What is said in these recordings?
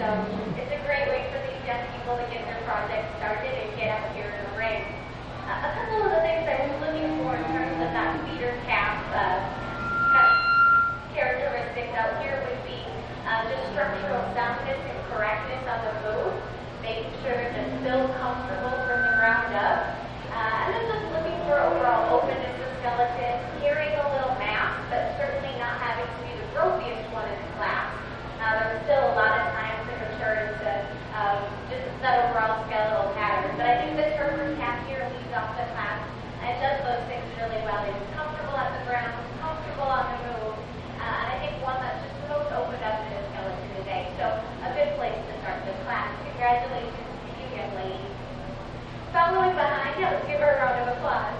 So it's a great way for these young people to get their project started and get out here in the ring. A couple of the things I was looking for in terms of that feeder calf kind of characteristics out here would be just structural soundness and correctness on the move, making sure it's still comfortable from the ground up, and then just looking for overall openness of skeleton, carrying a little mass, but certainly not having to be the growthiest one in the class. There's still a lot of time to mature into just that overall skeletal pattern, but I think the Turfers calf here leads off the class and does those things really well. It's comfortable at the ground, comfortable on the move, and I think one that's just the most opened up in his skeleton today. So a good place to start the class. Congratulations to you, young lady. Following behind, let's give her a round of applause.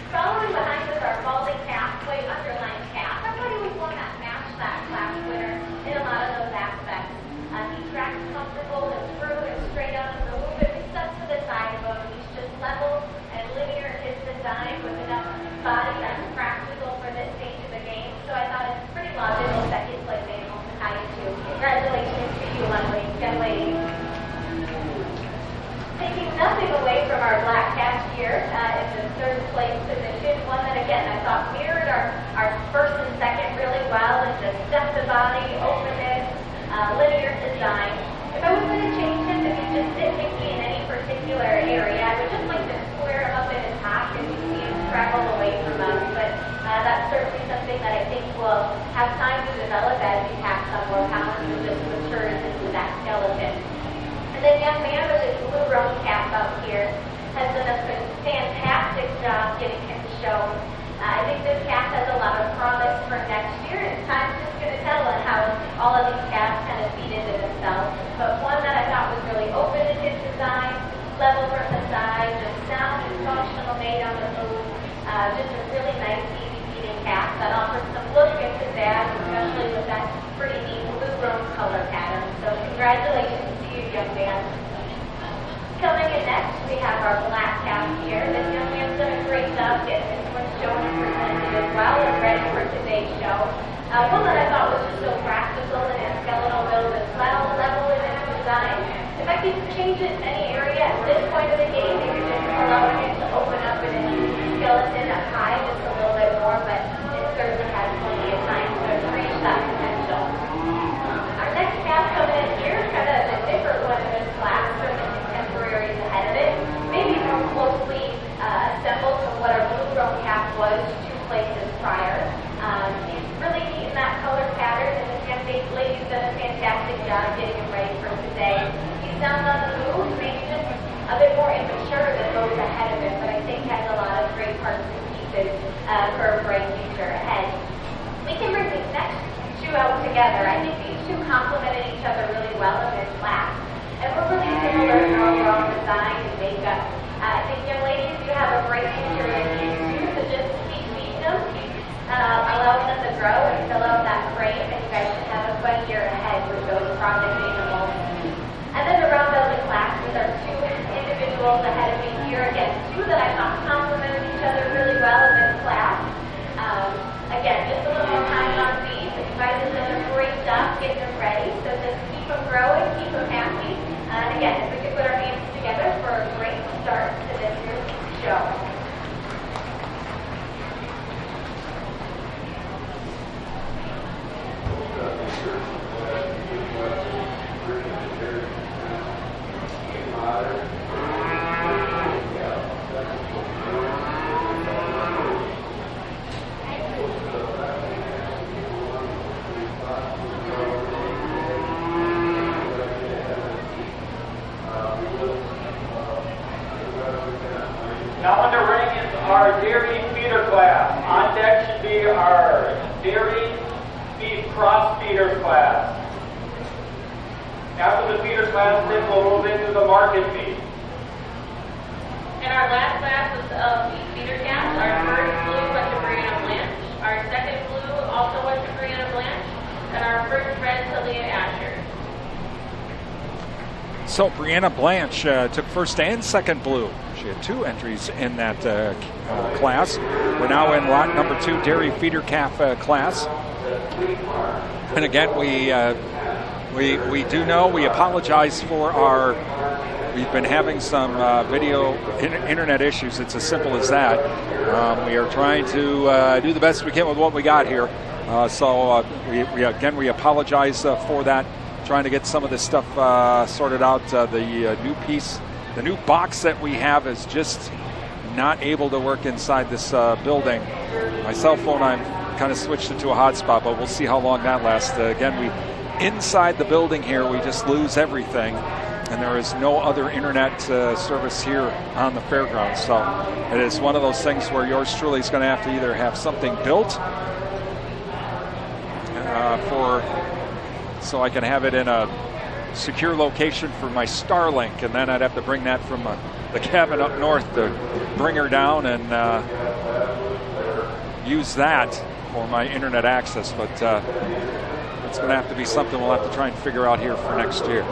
Following behind is our balding calf, white underlined calf. Everybody was one that matched that class winner in a lot of those aspects. He tracks comfortable and through and straight on the move, and he steps to the side of him. He's just level and linear in his design with enough body that's practical for this stage of the game. So I thought it's pretty logical that his place animal to tie it to. Congratulations to you, young lady. Taking nothing away from our black calf here in the third place position, one that again I thought mirrored our first and second really well in just depth of body, openness, linear design. If I was going to change him to be just nitpicky in any particular area, I would just like to square him up in his hock and see him travel away from us. But that's certainly something that I think will have time to develop as he packs on more pounds and just matures into that skeleton. And then young man with his blue roan calf out here has done a fantastic job getting him shown. I think this calf has a lot of promise for next year, and time's just going to tell on how all of these calves kind of feed into themselves. But one that I thought was really open in his design, level from the side, just sound and functional made on the move. Just a really nice, easy feeding calf that offers some look and pizzazz, especially with that pretty neat blue roan color pattern. So congratulations to you, young man. Coming in next, we have our black calf here. This young man's done a great job getting this one shown and presented as well and ready for today's show. One that I thought was just so practical in his skeletal build as well, level in his design. If I could change it in any area at this point of the game, maybe just allowing it to open up in his skeleton up high just a little bit more, but it certainly has plenty of time to reach that potential. Our next calf coming in here is kind of a different one in this class from the contemporaries ahead of it. Maybe more closely assembled from what our blue roan calf was 2 places prior. He's really neat in that color pattern, and this young lady's done a fantastic job getting him ready for today. He's down on the move, maybe just a bit more immature than those ahead of him, but I think has a lot of great parts and pieces for a bright future ahead. We can bring these next 2 out together. I think these 2 complemented each other really well in this class, and we're really similar in our overall design and makeup. I think young ladies, you have a bright future in these 2, so just keep feeding them, keep allowing them to grow and fill out that frame, and you guys should have a fun year ahead with those project animals. And then to round out the class with our 2 individuals ahead of me here, again, 2 that I thought complemented each other really well in this class. Again, just a little more time on these. You guys have done a great job getting them ready, so just keep them growing, keep them happy. And again, if we could put our hands together for a great start to this year's show. Now in the ring is our dairy feeder class. On deck should be our dairy beef cross feeder class. After the feeder class, then we'll move into the market feed. In our last class of beef feeder calves, our first blue went to Brianna Blanche, our second blue also went to Brianna Blanche, and our first red to Leah Asher. So Brianna Blanche took first and second blue. She had 2 entries in that class. We're now in lot number 2, dairy feeder calf class. And again, we We do know. We apologize for our. We've been having some video internet issues. It's as simple as that. We are trying to do the best we can with what we got here. So we apologize for that. Trying to get some of this stuff sorted out. The new box that we have is just not able to work inside this building. My cell phone, I'm kind of switched it to a hotspot, but we'll see how long that lasts. Again, inside the building here, we just lose everything, and there is no other internet service here on the fairgrounds. So it is one of those things where yours truly is going to have to either have something built so I can have it in a secure location for my Starlink, and then I'd have to bring that from the cabin up north to bring her down and use that for my internet access. But it's going to have to be something we'll have to try and figure out here for next year.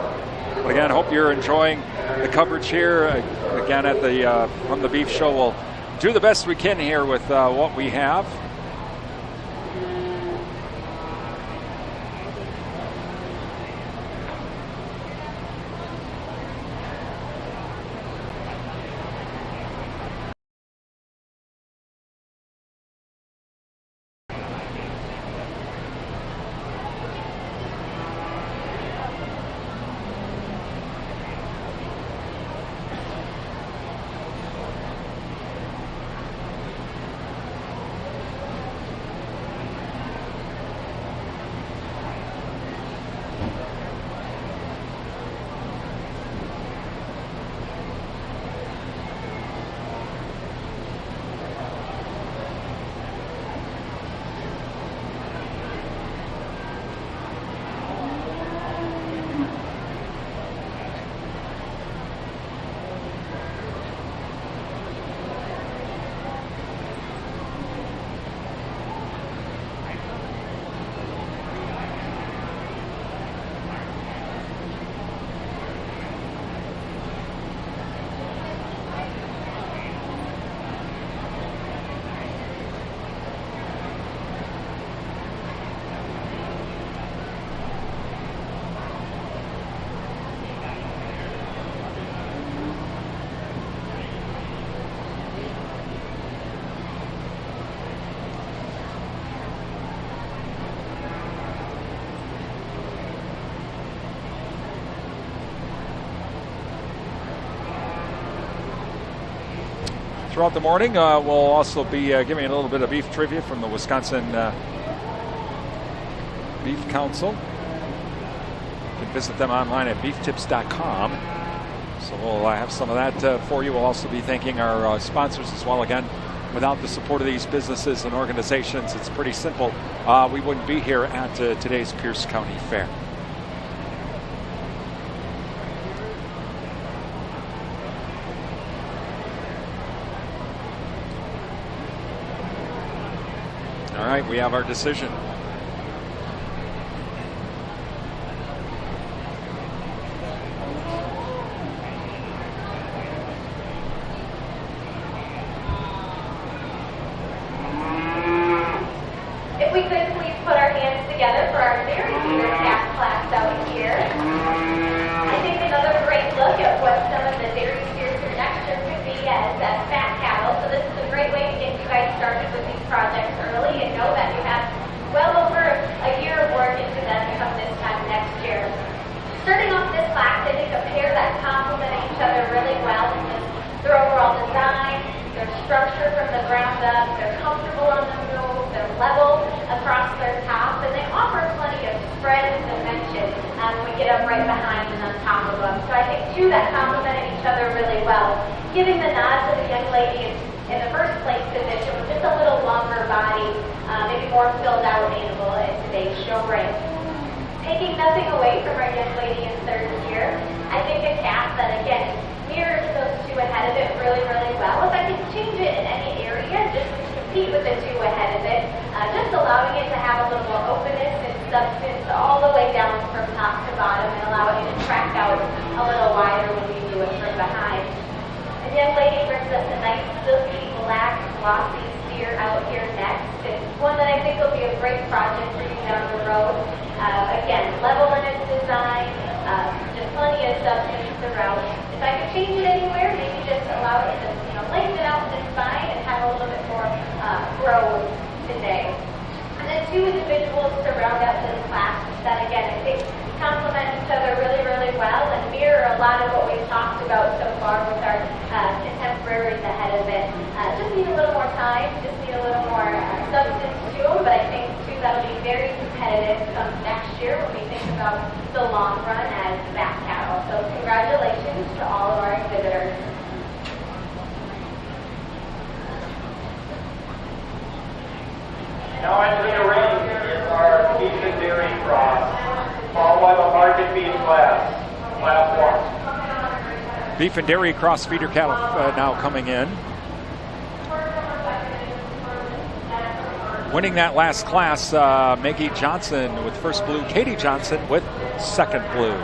But again, hope you're enjoying the coverage here. Again, at the from the Beef Show, we'll do the best we can here with what we have. Throughout the morning, we'll also be giving a little bit of beef trivia from the Wisconsin Beef Council. You can visit them online at beeftips.com. So we'll have some of that for you. We'll also be thanking our sponsors as well. Again, without the support of these businesses and organizations, it's pretty simple. We wouldn't be here at today's Pierce County Fair. All right, we have our decision. If we could please put our hands together for our dairy feeder calf class out here. I think another great look at what some of the dairy steers for next year could be as fat cattle. So this is a great way to get you guys started with these projects early and know that you have well over a year of work into them come this time next year. Starting off this class, I think a pair that complement each other really well in their overall design, their structure from the ground up, they're comfortable on the move, they're level across their top, and they offer plenty of spread and dimension when we get up right behind and on top of them. So I think two that complemented each other really well. Giving the nod to the young lady in the first place position with just a little longer body, maybe more filled out animal in today's show ring. Taking nothing away from our young lady in third gear, I think a calf that again mirrors those two ahead of it really, really well. If I could change it in any area, just to compete with the two ahead of it, just allowing it to have a little more openness and substance all the way down from top to bottom and allowing it to track out a little wider when we do it from behind. The young lady brings us a nice silky black glossy steer out here next. It's one that I think will be a great project for you down the road. Again, level in its design, just plenty of substance throughout. If I could change it anywhere, maybe just allow it to, lengthen out the spine and have a little bit more growth today. And then 2 individuals to round out this class that, again, I think complement each other really, really well and mirror a lot of what we've talked about so far with our contemporaries ahead of it. Just need a little more time, just need a little more substance to them, but I think, too, that'll be very competitive come next year when we think about the long run as back cattle. So congratulations to all of our exhibitors. Now entering the ring is our beef and dairy cross, followed by the market beef class, class 1. Beef and dairy cross feeder cattle now coming in. Winning that last class, Maggie Johnson with first blue, Katie Johnson with second blue.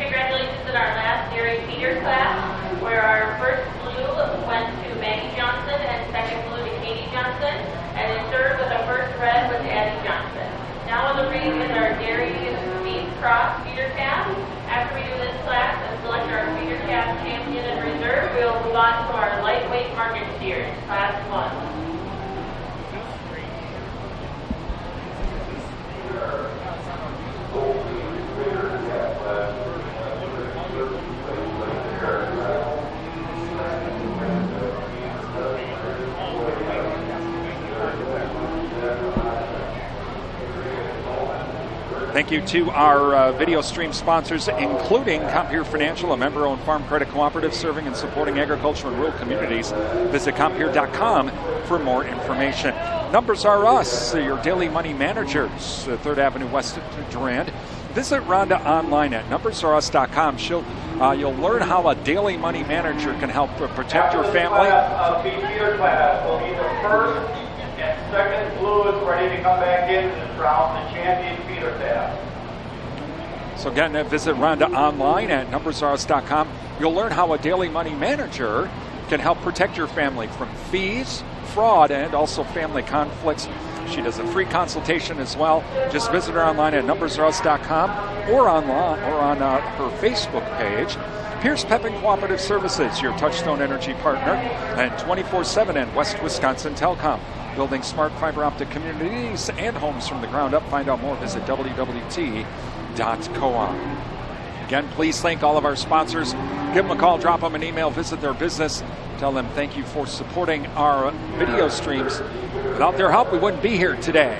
Congratulations in our last dairy feeder class, where our first blue went to Maggie Johnson and second blue to Katie Johnson, and in third with a first red was Addie Johnson. Now in the ring is our dairy beef cross feeder calf. After we do this class and select our feeder calf champion and reserve, we will move on to our lightweight market steers, class 1. Thank you to our video stream sponsors, including Compeer Financial, a member-owned farm credit cooperative serving and supporting agriculture and rural communities. Visit Compeer.com for more information. Numbers Are Us, your daily money managers, 3rd Avenue West Durand. Visit Rhonda online at numbersareus.com. You'll learn how a daily money manager can help protect your family. Beef feeder class will be the first and second blue is ready to come back in this round, the champion feeder calf. So again, visit Rhonda online at numbersareus.com. You'll learn how a daily money manager can help protect your family from fees, fraud, and also family conflicts. She does a free consultation as well. Just visit her online at numbersareus.com or online or on her Facebook page. Pierce Pepin Cooperative Services, your Touchstone Energy partner, and 24/7 and West Wisconsin Telecom. Building smart fiber optic communities and homes from the ground up. Find out more. Visit wwt.coop. Again, please thank all of our sponsors. Give them a call, drop them an email, visit their business. Tell them thank you for supporting our video streams. Without their help, we wouldn't be here today.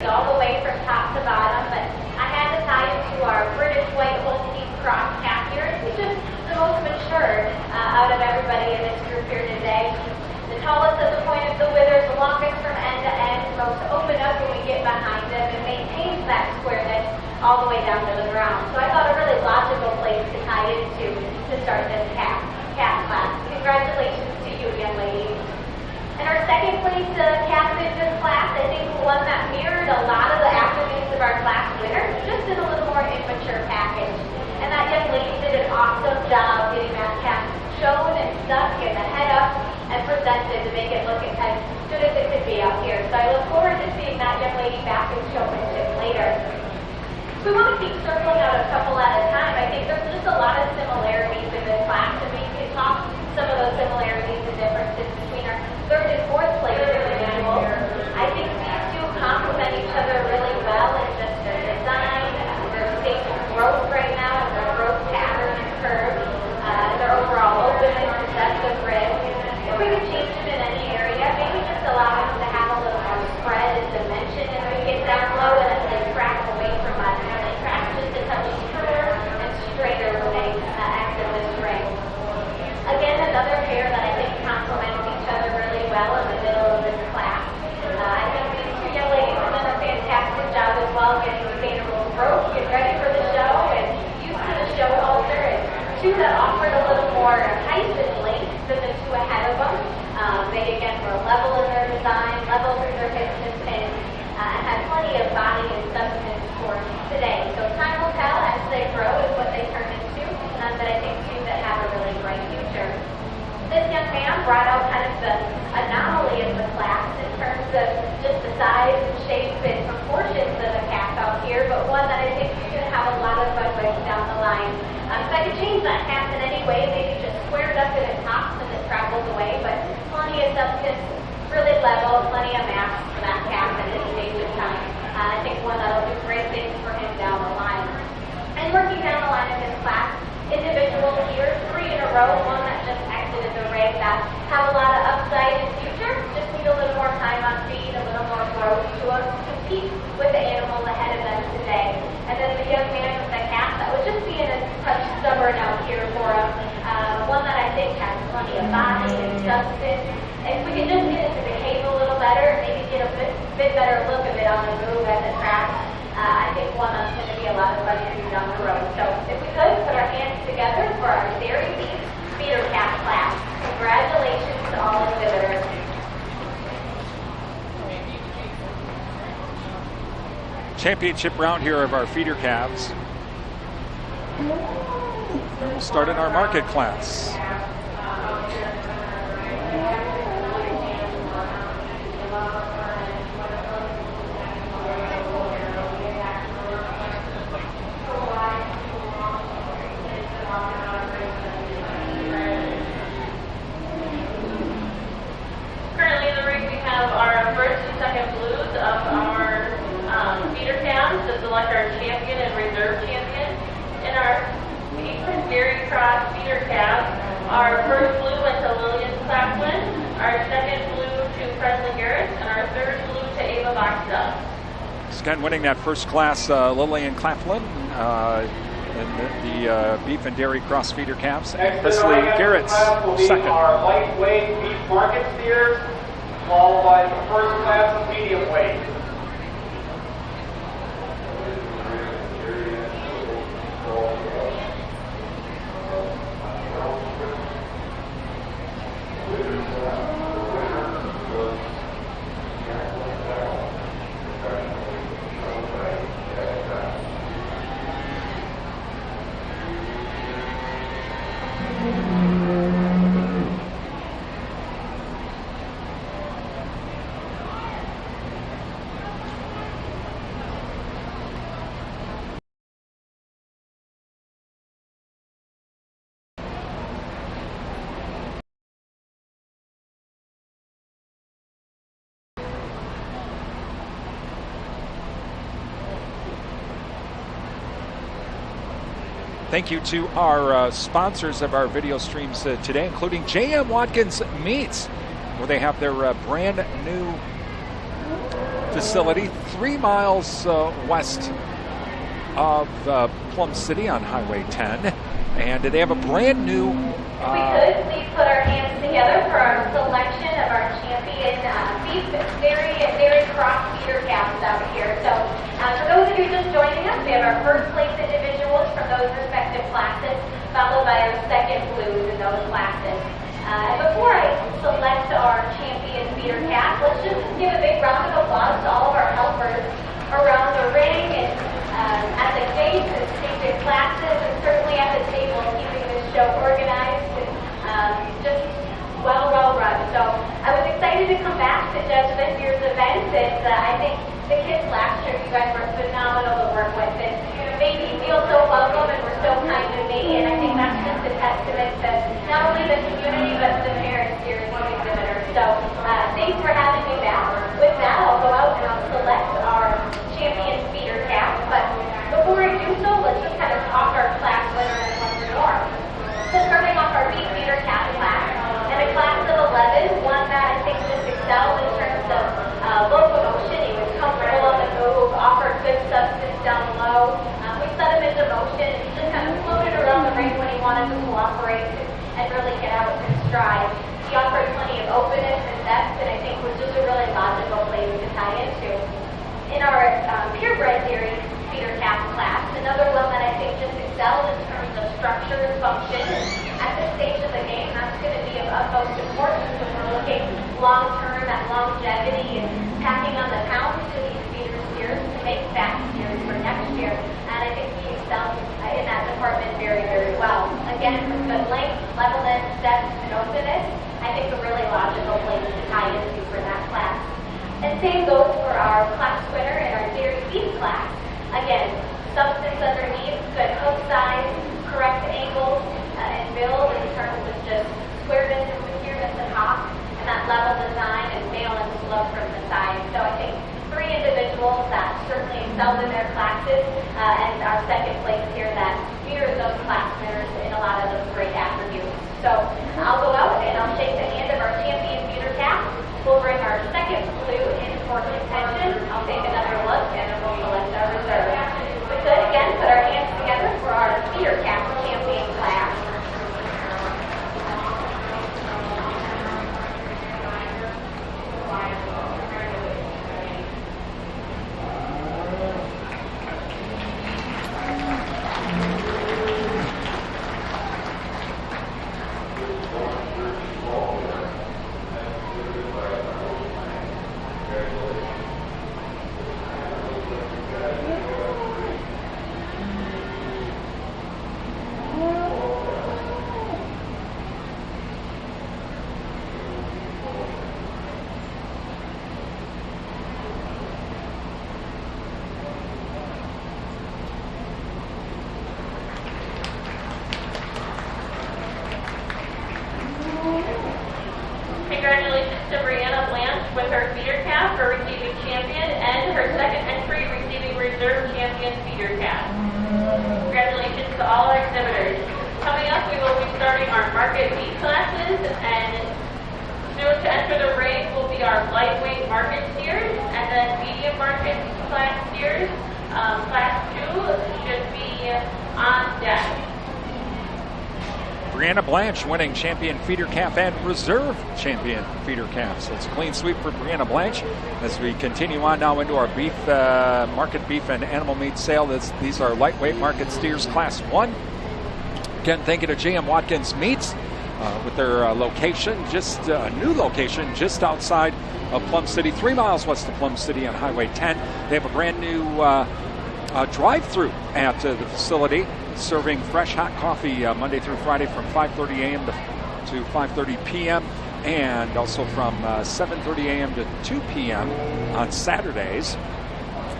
all the way from top to bottom, but I had to tie him to our British White Holstein cross calf here. He's just the most mature out of everybody in this group here today. The tallest at the point of the withers, the longest from end to end, most open up when we get behind him, and maintains that squareness all the way down to the ground. So I thought a really logical place to tie into to start this calf class. Congratulations to you, young ladies. And our second place calf in this class, I think one that mirrored a lot of the attributes of our class winner, just in a little more immature package. And that young lady did an awesome job getting that calf shown and stuck and the head up and presented to make it look as good as it could be out here. So I look forward to seeing that young lady back in showmanship later. We want to keep circling out a couple at a time. I think there's just a lot of similarities in this class, and we can talk some of those similarities and differences between our third and fourth place individuals. I think these two complement each other really well in just their design, their state of growth right now, and their growth pattern and curve, their overall openness and depth of rib. If we could change them in any area, maybe just allow them to have a little more spread and dimension as we get down low and as they track away from us. And they track just a touch truer and straighter when they exit this ring. offered a little more height and length than the two ahead of them. They again were level in their design, level through their hips and pins, and had plenty of body and substance for today. So time will tell as they grow is what they turn into, but I think two that have a really bright future. This young man brought out kind of the anomaly of the class in terms of just the size and shape and proportions of the calf out here, but one that I think you're going to have a lot of fun with down the line. If I could change that calf in any way, maybe just squared up in the top as it travels away, but plenty of substance, really level, plenty of mass for that calf at this stage of time. I think one that'll do great things for him down the line. And working down the line of this class, individuals here, 3 in a row, one that just exited the ring that have a lot of upside in future, just need a little more time on feet, a little more growth to compete with the animals ahead of them today. And then the young man with the calf that was just being a touch stubborn out here for him, one that I think has plenty of body and substance. If we can just get into the cave a little better, maybe get a bit better look of it on the move at the track, I think one that's going to be a lot of fun to do down the road. So if we could, put our hands together for our dairy beef feeder calf class. Congratulations to all exhibitors. Championship round here of our feeder calves. And we'll start in our market class. Currently in the ring we have our first and second blues of our feeder calves to select our champion and reserve champion. In our beef and dairy cross feeder calves, our first blue went to Lillian Claflin, our second blue to Presley Garrett, and our third blue to Ava Boxell. Again, winning that first class, Lillian Claflin in the beef and dairy cross feeder calves. And Presley Garrett's second. Our lightweight beef market steers, followed by the first class of medium weight. Thank you to our sponsors of our video streams today, including J.M. Watkins Meats, where they have their brand new facility 3 miles west of Plum City on Highway 10. And they have a brand new... If we could, please put our hands together for our selection of our champion beef dairy cross feeder calves out here. So for those of you just joining us, we have our first place individuals from those respective classes, followed by our second blues in those classes. And before I select our champion feeder calf, let's just give a big round of applause to all of our helpers around the ring and at the gates and staging classes, and certainly at the table, keeping this show organized and just well run. So I was excited to come back to judge this year's event, and I think the kids last year, you guys were phenomenal to work with, and made me feel so welcome and were so kind to me, and I think that's just a testament to not only the community, but the parents here and the exhibitors. So thanks for having me back. With that, I'll go out and I'll select our champion feeder calf, but before I do so, let's just kind of talk our class winner and once more. So starting off our beef feeder calf class, and a class of 11, one that I think just excelled in terms of locomotion. He was comfortable on the move, offered good substance down low. We set him into motion, and he just kind of floated around the ring when he wanted to cooperate and really get out in stride. He offered plenty of openness and depth, and I think was just a really logical place to tie into. In our purebred dairy feeder calf class, another one that I think just excelled in terms of structure and function. long-term, that longevity, and packing on the pounds to these feeder steers to make fat steers for next year. And I think he excels in that department very, very well. Again, from the length, levelness, depth, and openness, I think a really logical place to tie into for that class. And same goes for our class winner in our dairy beef class. Again, substance underneath, good hook size, correct angles, and build in terms of just squareness and security at the top, and that level design and male and slope from the side. So I think 3 individuals that certainly excelled in their classes, and our second place here that mirrors those class winners in a lot of those great attributes. So I'll go out and I'll shake the hand of our champion feeder calf. We'll bring our second blue in for contention. I'll take another look and then we'll select our reserve. We could again put our hands together for our feeder calf champion class. Congratulations to Brianna Blanche with her feeder calf for receiving champion and her second entry receiving reserve champion feeder calf. Congratulations to all our exhibitors. Coming up, we will be starting our market meat classes, and soon to enter the ring will be our lightweight market steers, and then medium market class steers. Class 2 should be on deck. Brianna Blanche winning champion feeder calf and reserve champion feeder calf. So it's a clean sweep for Brianna Blanche as we continue on now into our beef, market beef and animal meat sale. These are lightweight market steers class 1. Again, thank you to J.M. Watkins Meats with their location, just a new location just outside of Plum City, 3 miles west of Plum City on Highway 10. They have a brand new drive-through at the facility, serving fresh hot coffee Monday through Friday from 5:30 a.m. to 5:30 p.m. and also from 7:30 a.m. to 2 p.m. on Saturdays.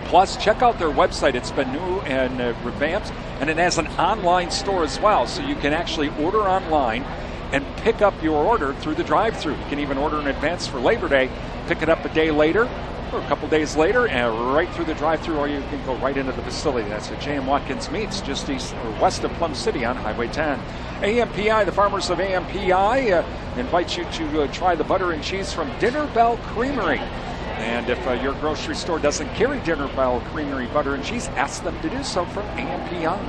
Plus, check out their website. It's been new and revamped, and it has an online store as well, so you can actually order online and pick up your order through the drive-through. You can even order in advance for Labor Day, pick it up a day later, or a couple days later, and right through the drive-through, or you can go right into the facility. That's at J.M. Watkins Meats, just east or west of Plum City on Highway 10. AMPI, the farmers of AMPI, invite you to try the butter and cheese from Dinner Bell Creamery. And if your grocery store doesn't carry Dinner Bell Creamery butter and cheese, ask them to do so from AMPI.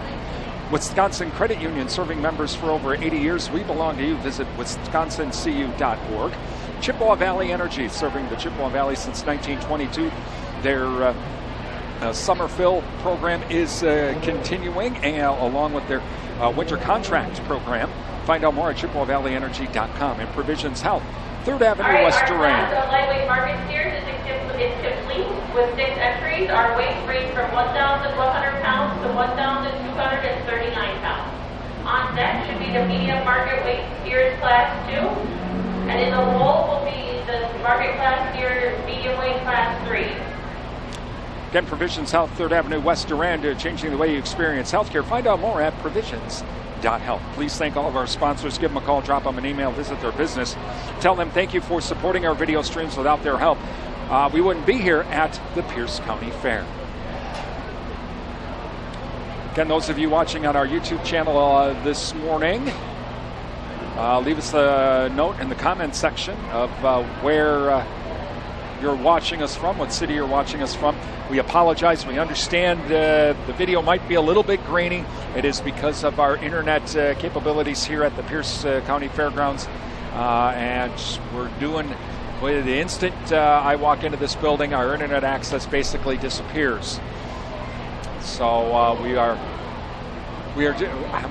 Wisconsin Credit Union, serving members for over 80 years. We belong to you. Visit wisconsincu.org. Chippewa Valley Energy, serving the Chippewa Valley since 1922. Their summer fill program is continuing, along with their winter contract program. Find out more at ChippewaValleyEnergy.com. And Provisions Health, 3rd Avenue West Durand. Our lightweight market steers is complete with 6 entries. Our weights range from 1,100 pounds to 1,239 pounds. On deck should be the medium market weight steers class 2. And in the bowl will be the market class steer medium weight class 3. Again, Provisions Health, 3rd Avenue West Durand, changing the way you experience healthcare. Find out more at provisions.health. Please thank all of our sponsors. Give them a call, drop them an email, visit their business. Tell them thank you for supporting our video streams. Without their help, we wouldn't be here at the Pierce County Fair. Again, those of you watching on our YouTube channel this morning, leave us a note in the comment section of where you're watching us from, what city you're watching us from. We apologize. We understand the video might be a little bit grainy. It is because of our internet capabilities here at the Pierce County Fairgrounds. And we're doing, with the instant I walk into this building, our internet access basically disappears. So I'm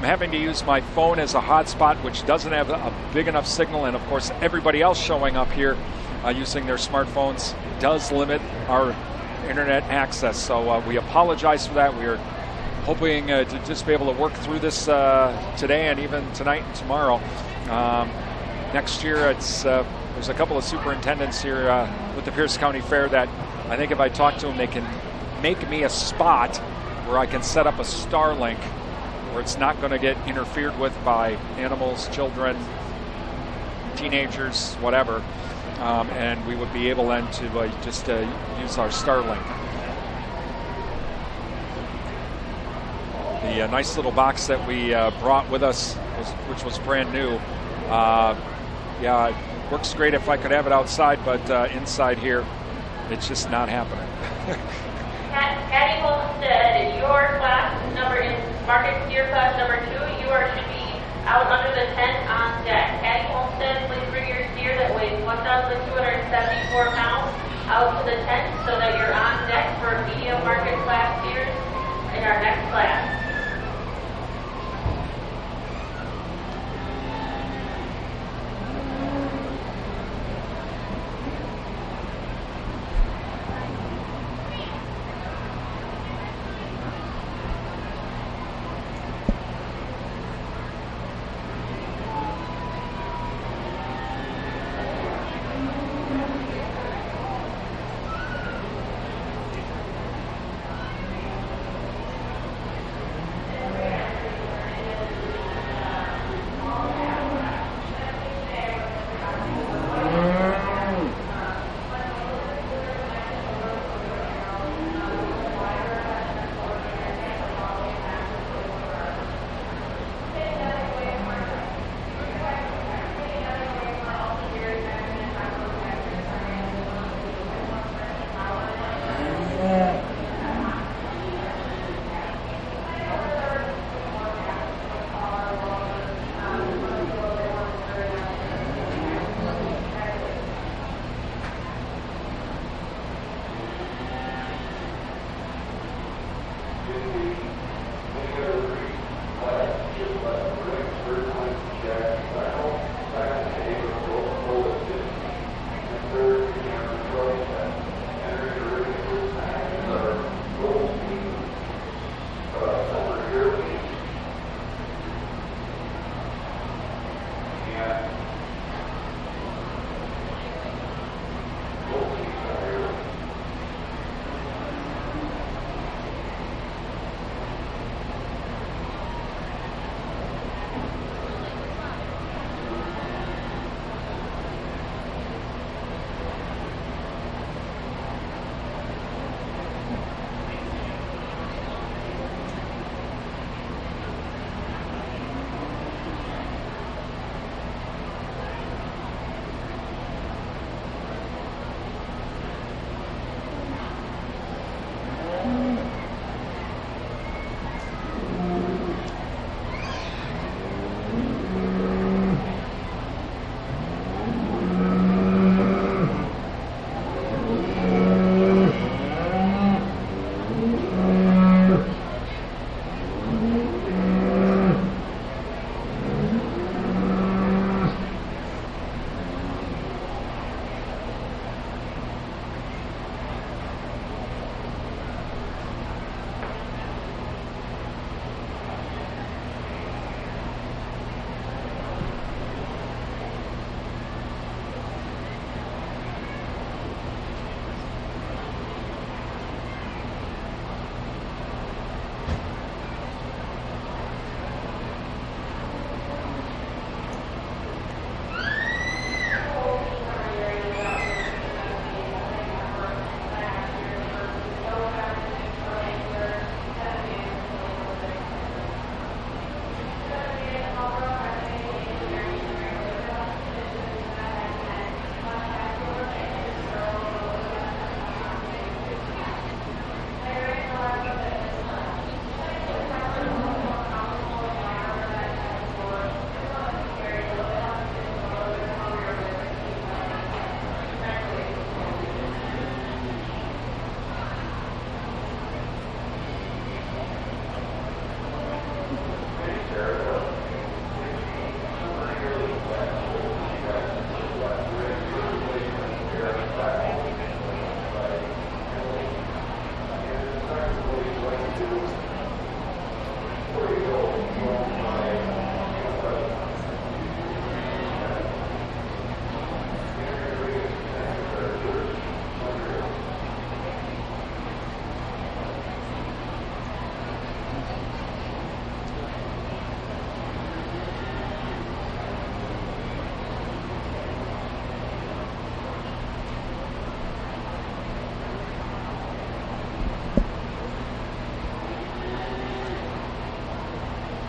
having to use my phone as a hotspot, which doesn't have a big enough signal, and of course everybody else showing up here using their smartphones does limit our internet access. So we apologize for that. We are hoping to just be able to work through this today and even tonight and tomorrow. Next year, there's a couple of superintendents here with the Pierce County Fair that I think if I talk to them, they can make me a spot where I can set up a Starlink where it's not going to get interfered with by animals, children, teenagers, whatever. And we would be able then to just use our Starlink. The nice little box that we brought with us, which was brand new, yeah, it works great if I could have it outside, but inside here, it's just not happening. Patty Holmstead, in your class number, in Market Steer class number 2, you should be out under the tent on deck. Patty Holmstead, please bring your steer that weighs 1,274 pounds out to the tent so that you're on deck for medium market class steers in our next class.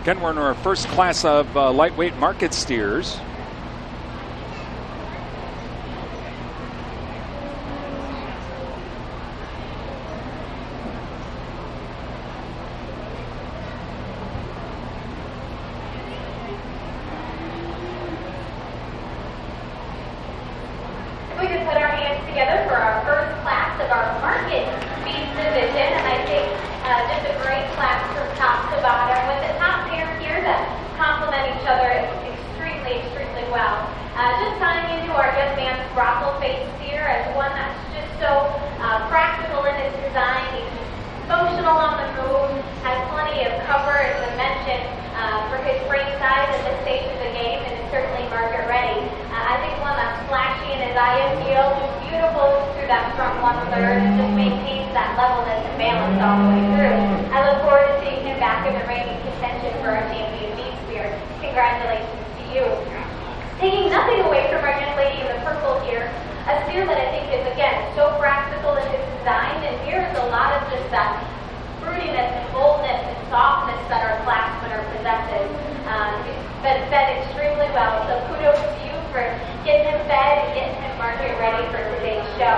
Again, we're in our first class of lightweight market steers. We could put our hands together for our first class of our market beef division, and I think just a great class from top to bottom with the top pair here that complement each other extremely, extremely well. Just tying into our young man's brothel face steer as one that's just so practical in its design. He's functional on the move, has plenty of cover and dimension for his frame size at this stage of the game, and is certainly market ready. I think one that's flashy in his eye and feel, just beautiful through that front 1/3, and just maintains that levelness and balance all the way through. I look forward to seeing him back in the reigning contention for our champion beef steer. Congratulations to you. Taking nothing away from our young lady in the purple here, a steer that I think is, again, so practical in his design, and here is a lot of just that fruitiness and boldness and softness that our class winner possesses. He's been fed extremely well, so kudos to you for getting him fed and getting him market ready for today's show.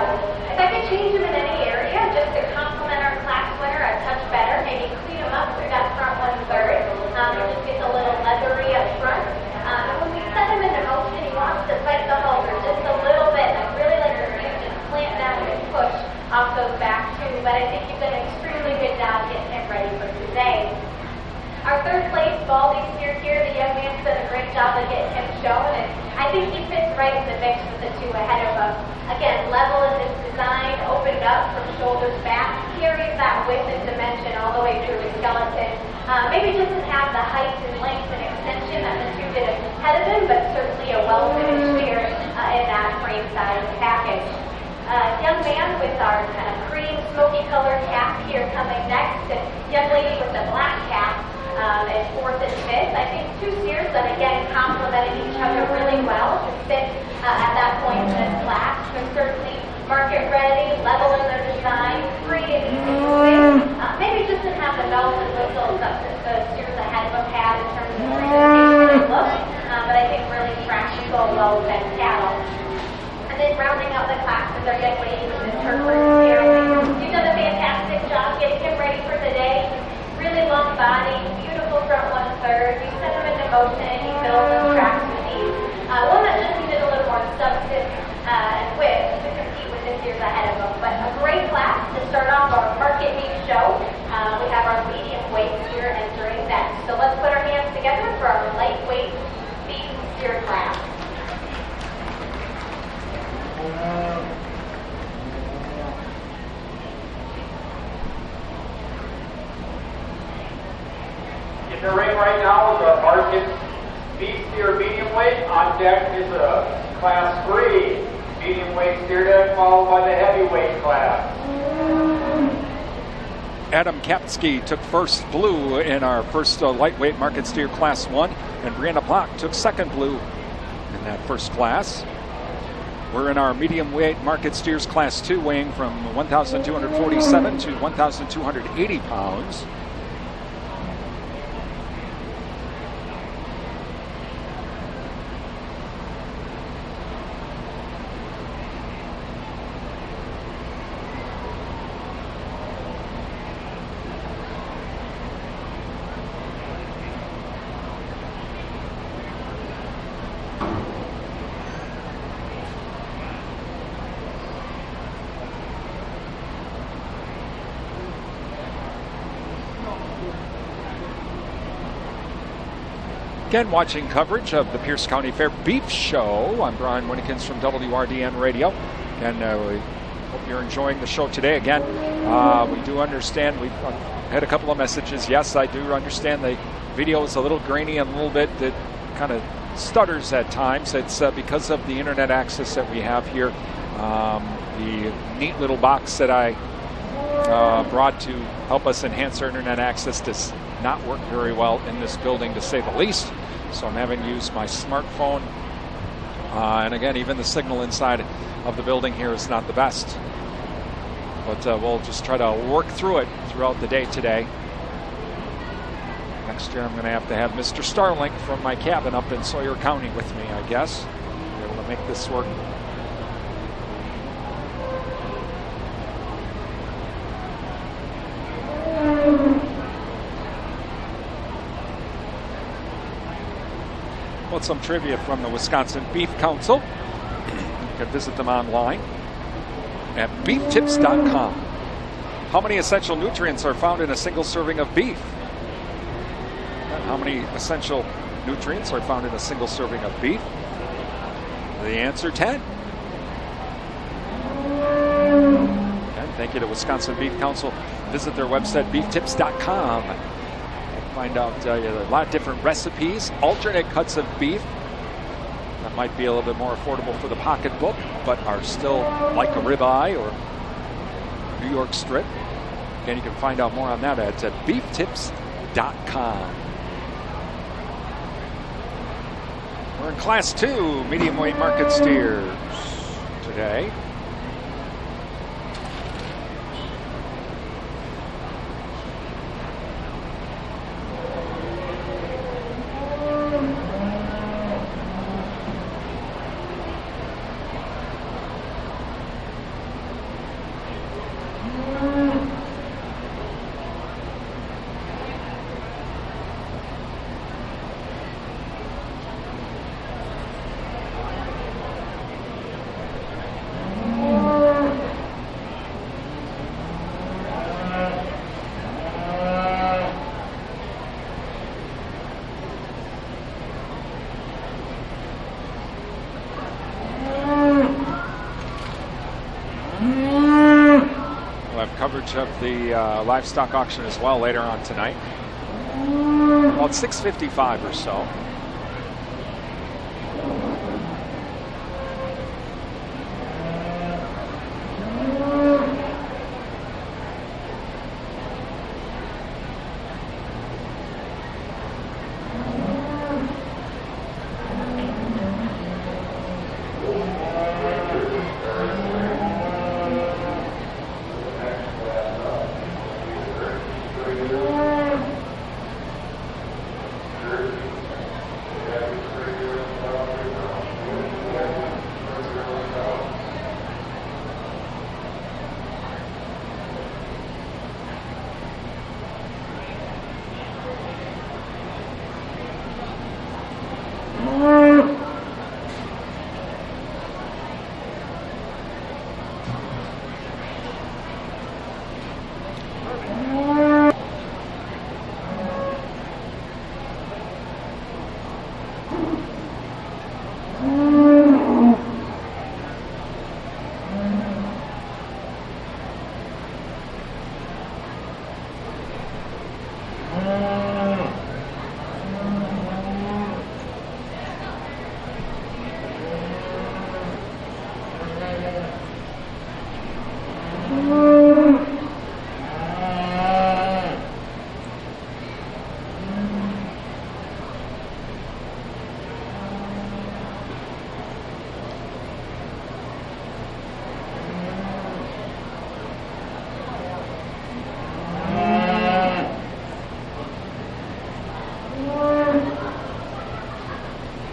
If I could change him in any area just to complement our class winner a touch better, maybe clean him up through that front 1/3, and just get a little leathery up front. And when we set him into motion, he wants to bite the halter just a little bit. I really like to see him just slant down and push off those back two, but I think you've done an extremely good job getting him ready for today. Our third place Baldy steer here, the young man's done a great job of getting him shown, and I think he fits right in the mix with the two ahead of him. Again, level in his design, opened up from shoulders back, carries that width and dimension all the way through his skeleton. Maybe doesn't have the height and length and extension that the two did ahead of him, but certainly a well-finished steer in that frame size package. Young man with our kind of cream, smoky colored cap here coming next, and young lady with the black cap is fourth and fifth. I think two steers that again complemented each other really well to fit at that point in this class. They're certainly market ready, level in their design, free and easy to win. Maybe just didn't have the bells and whistles that the steers ahead of them had in terms of presentation and look, but I think really practical, well-fed cattle. And then rounding out the class is our young lady with this Hereford steer. You've done a fantastic job getting him ready for today. Really long body, beautiful front 1/3. You set him into motion and he builds and tracks with ease. One that just needed a little more substance and width to compete with the steers ahead of him. But a great class to start off our market beef show. We have our medium weight steer entering next. So let's put our hands together for our lightweight beef steer class. In the ring right now is our market beef steer medium weight. On deck is a class 3 medium weight steer deck, followed by the heavyweight class. Adam Kapsky took first blue in our first lightweight market steer class 1, and Brianna Block took second blue in that first class. We're in our medium weight market steers class 2, weighing from 1,247 to 1,280 pounds. Again, watching coverage of the Pierce County Fair Beef Show. I'm Brian Winnekins from WRDN Radio, and we hope you're enjoying the show today. Again, we do understand, we've had a couple of messages. Yes, I do understand the video is a little grainy and a little bit that kind of stutters at times. It's because of the internet access that we have here. The neat little box that I brought to help us enhance our internet access does not work very well in this building, to say the least. So I'm having to use my smartphone. And again, even the signal inside of the building here is not the best. But we'll just try to work through it throughout the day today. Next year I'm going to have Mr. Starlink from my cabin up in Sawyer County with me, I guess. Be able to make this work. Well, some trivia from the Wisconsin Beef Council. You can visit them online at beeftips.com. How many essential nutrients are found in a single serving of beef? How many essential nutrients are found in a single serving of beef? The answer, 10. And thank you to Wisconsin Beef Council. Visit their website, beeftips.com. Find out a lot of different recipes, alternate cuts of beef that might be a little bit more affordable for the pocketbook, but are still like a ribeye or New York strip. Again, you can find out more on that at beeftips.com. We're in Class 2 medium weight market steers today. Coverage of the livestock auction as well later on tonight. About 6:55 or so.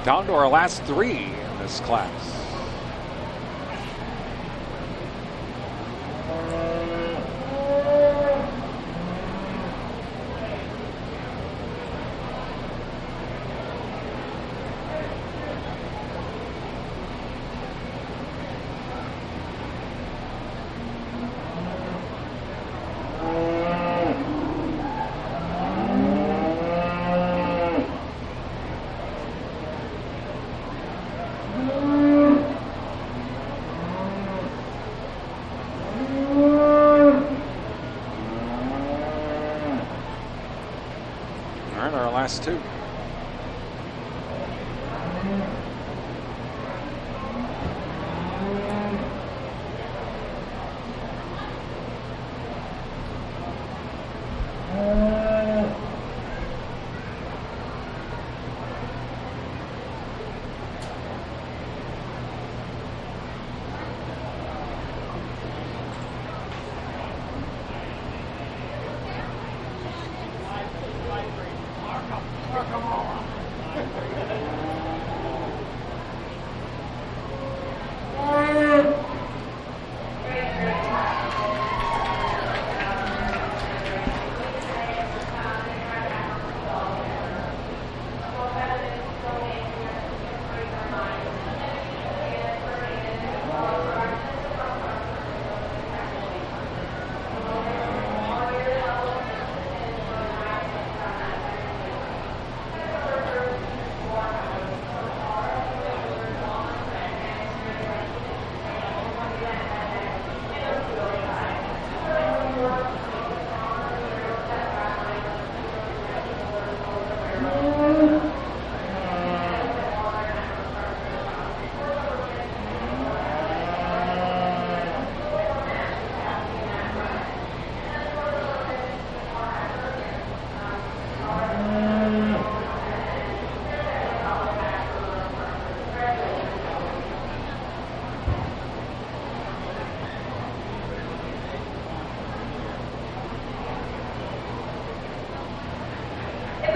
Down to our last three in this class. Last two.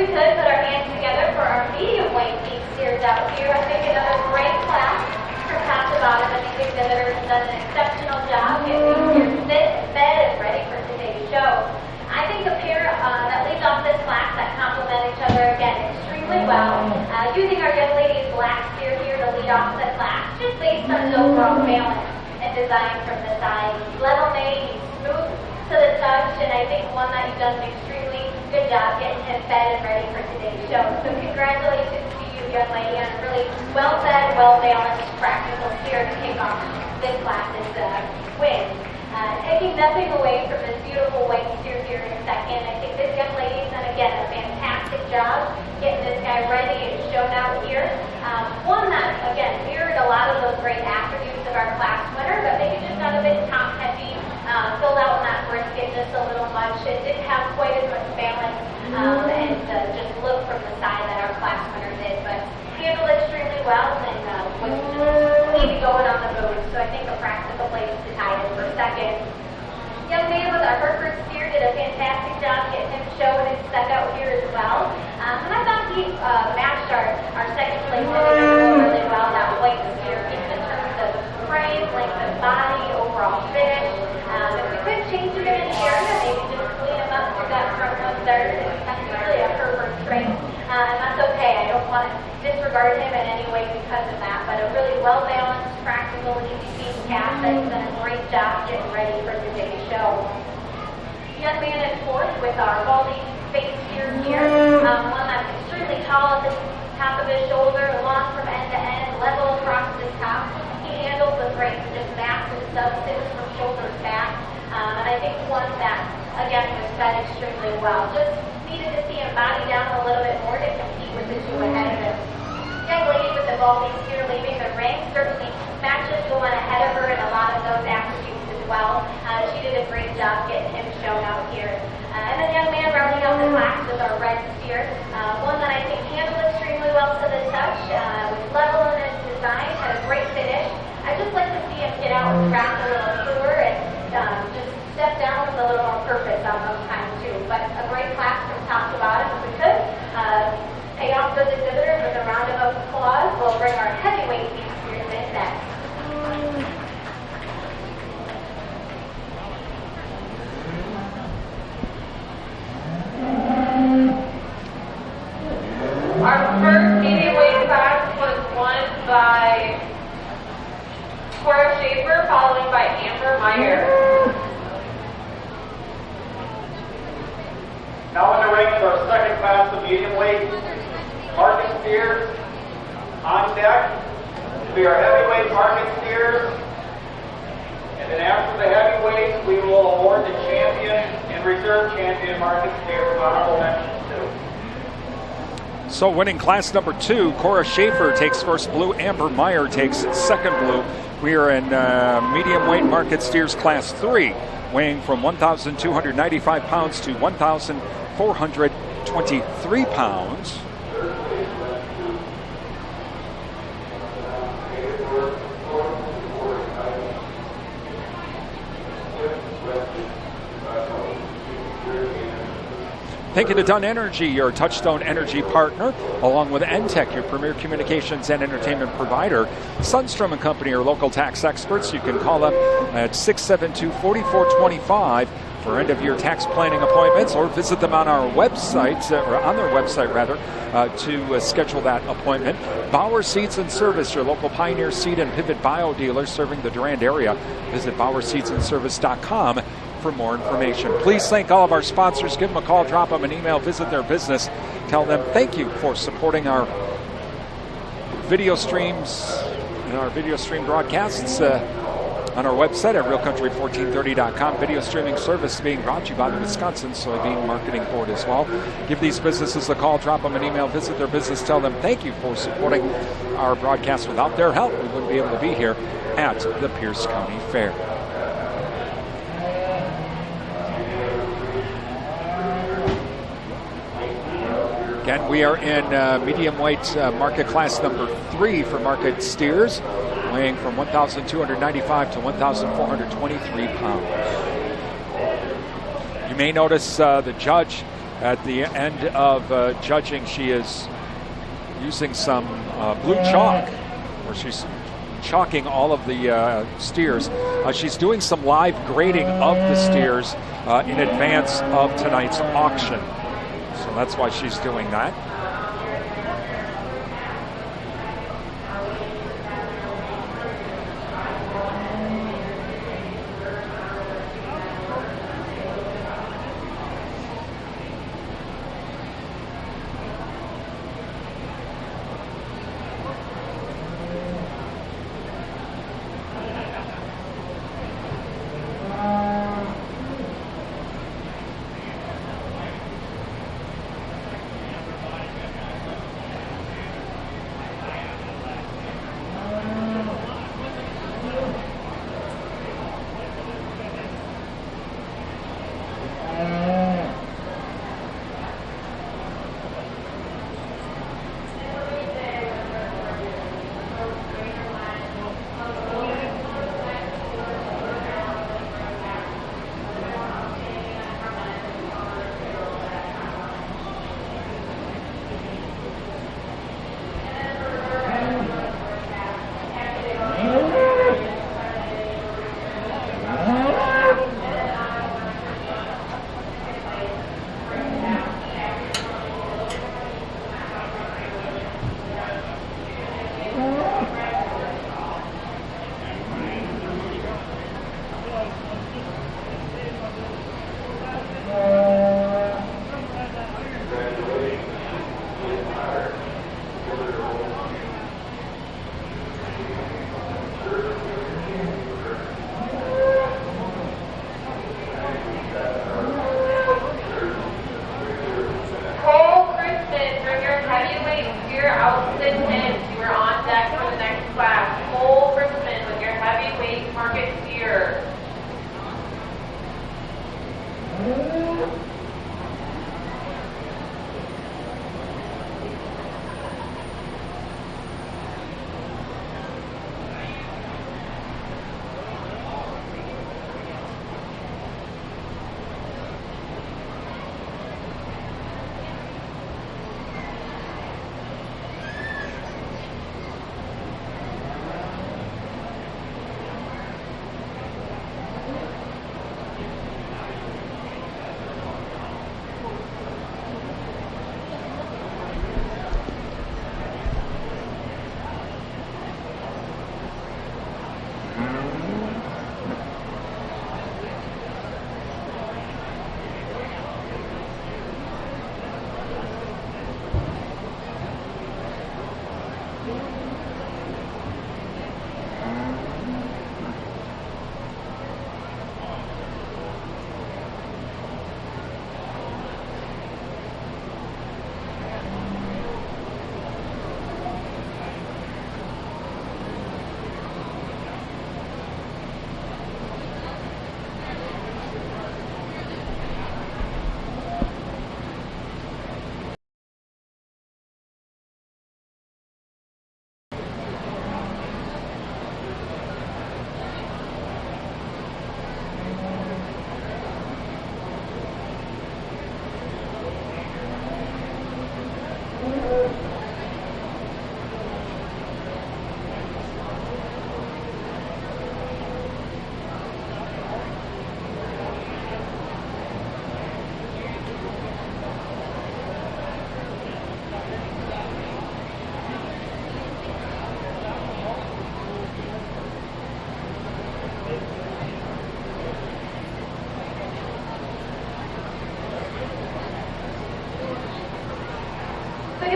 we could put our hands together for our medium weight beef steers out here. I think another great class from top to bottom. I think the exhibitors have done an exceptional job getting these steers fit and fed and ready for today's show. I think the pair that leads off this class that complement each other again extremely well. Using our young lady's black steer here to lead off the class, just based on his overall balance and design from the side. He's level made, he's smooth to the touch, and I think one that you've done an extremely good job getting him fed and ready for today's show. So congratulations to you, young lady, on a really well-fed, well-balanced, practical steer to kick off this class's win. Taking nothing away from this beautiful white steer here in a second, I think this young lady's done, again, a fantastic job getting this guy ready and shown out here. One that, again, mirrored a lot of those great attributes of our class winner, but maybe just got a bit top-heavy, filled out on that brisket just a little much. It didn't have quite as much balance and just look from the side that our class winner did, but handled extremely well and was clean going on the boat. So I think a practical place to tie it for second. Young man with our Hereford steer did a fantastic job getting him showing and stuck out here as well. And I thought he matched our second place individual really well, that white steer, even in terms of frame, length of body, overall finish. If we could change him in an area, maybe just clean him up through that front 1/3. That's really a Hereford trait. And that's okay. I don't want to disregard him in any way because of that, but a really well-balanced, practical, easy-feed calf that has done a great job getting ready for today's show. Young man in fourth with our Baldy face steer here, one that's extremely tall at the top of his shoulder, long from end to end, level across his top. He handles the frame, just massive substance from shoulder to back, and I think one that, again, was fed extremely well. Just needed to see him body down a little bit more to compete with the two ahead of him. Young lady with the Baldy steer leaving the ring certainly matches the one ahead of her in a lot of those attributes as well. She did a great job getting him shown out here. And then young man rounding out the class with our red steer, one that I think handled extremely well to the touch, was level in his design, had a great finish. I just like to see him get out and track a little truer and just step down with a little more purpose on those times too. But a great class from top to bottom. If we could pay off those exhibitors with a round of applause, we'll bring our heavyweight beef steers in next. Our first medium weight class was won by Cora Schaefer, followed by Amber Meyer. Now in the ring is our second class of medium weight. Market steers on deck. We are heavyweight market steers. And then after the heavyweights, we will award the champion and reserve champion market steers. Honorable mentions too. So winning class number 2, Cora Schaefer takes first blue, Amber Meyer takes second blue. We are in medium weight market steers class 3, weighing from 1,295 pounds to 1,423 pounds. Thank you to Dunn Energy, your Touchstone Energy partner, along with Entech, your premier communications and entertainment provider. Sunstrom & Company are local tax experts. You can call them at 672-4425 for end-of-year tax planning appointments, or visit them on our website, or on their website rather, to schedule that appointment. Bauer Seeds and Service, your local Pioneer Seed and Pivot Bio dealer serving the Durand area. Visit BauerSeedsandService.com for more information. Please thank all of our sponsors. Give them a call, drop them an email, visit their business. Tell them thank you for supporting our video streams and our video stream broadcasts on our website at realcountry1430.com. Video streaming service being brought to you by the Wisconsin Soybean Marketing Board as well. Give these businesses a call, drop them an email, visit their business, tell them thank you for supporting our broadcast. Without their help, we wouldn't be able to be here at the Pierce County Fair. Again, we are in medium weight market class number 3 for market steers, weighing from 1,295 to 1,423 pounds. You may notice the judge At the end of judging, she is using some blue chalk, where she's chalking all of the steers. She's doing some live grading of the steers in advance of tonight's auction. So that's why she's doing that.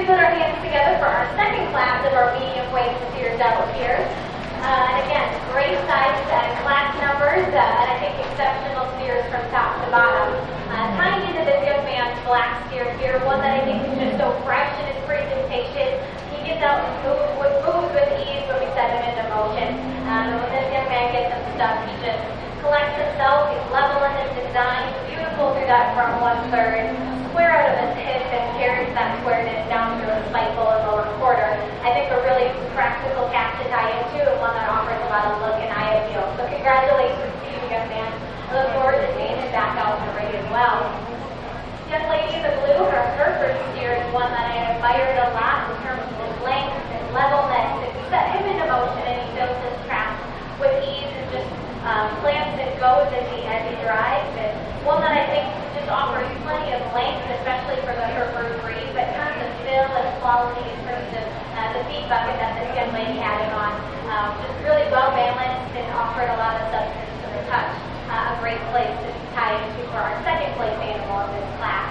Put our hands together for our second class of our medium weight steer double steers. And again, great size class numbers, and I think exceptional steers from top to bottom. Tying into this young man's black steer here, one that I think is just so fresh in his presentation. He gets out and moves with ease when we set him into motion. And when this young man gets him stuck, he just collects himself. He's level in his design, beautiful through that front 1/3. Square out of his hip and carries that squareness down through his cycle and lower quarter. I think a really practical calf to tie into, and one that offers a lot of look and eye appeal. So congratulations to you, young man. I look forward to seeing him back out in the ring as well. Young ladies, the blue, her Hereford steer is one that I admired a lot in terms of length and levelness. And you set him into motion and he builds his craft with ease and just plants and goes as he drives. And one that I think just offers plenty of length, especially for the Hereford breed, but tons of fill and quality in terms of the feed bucket that this young lady had it on. Just really well balanced and offered a lot of substance to the touch. A great place to tie into for our second place animal in this class.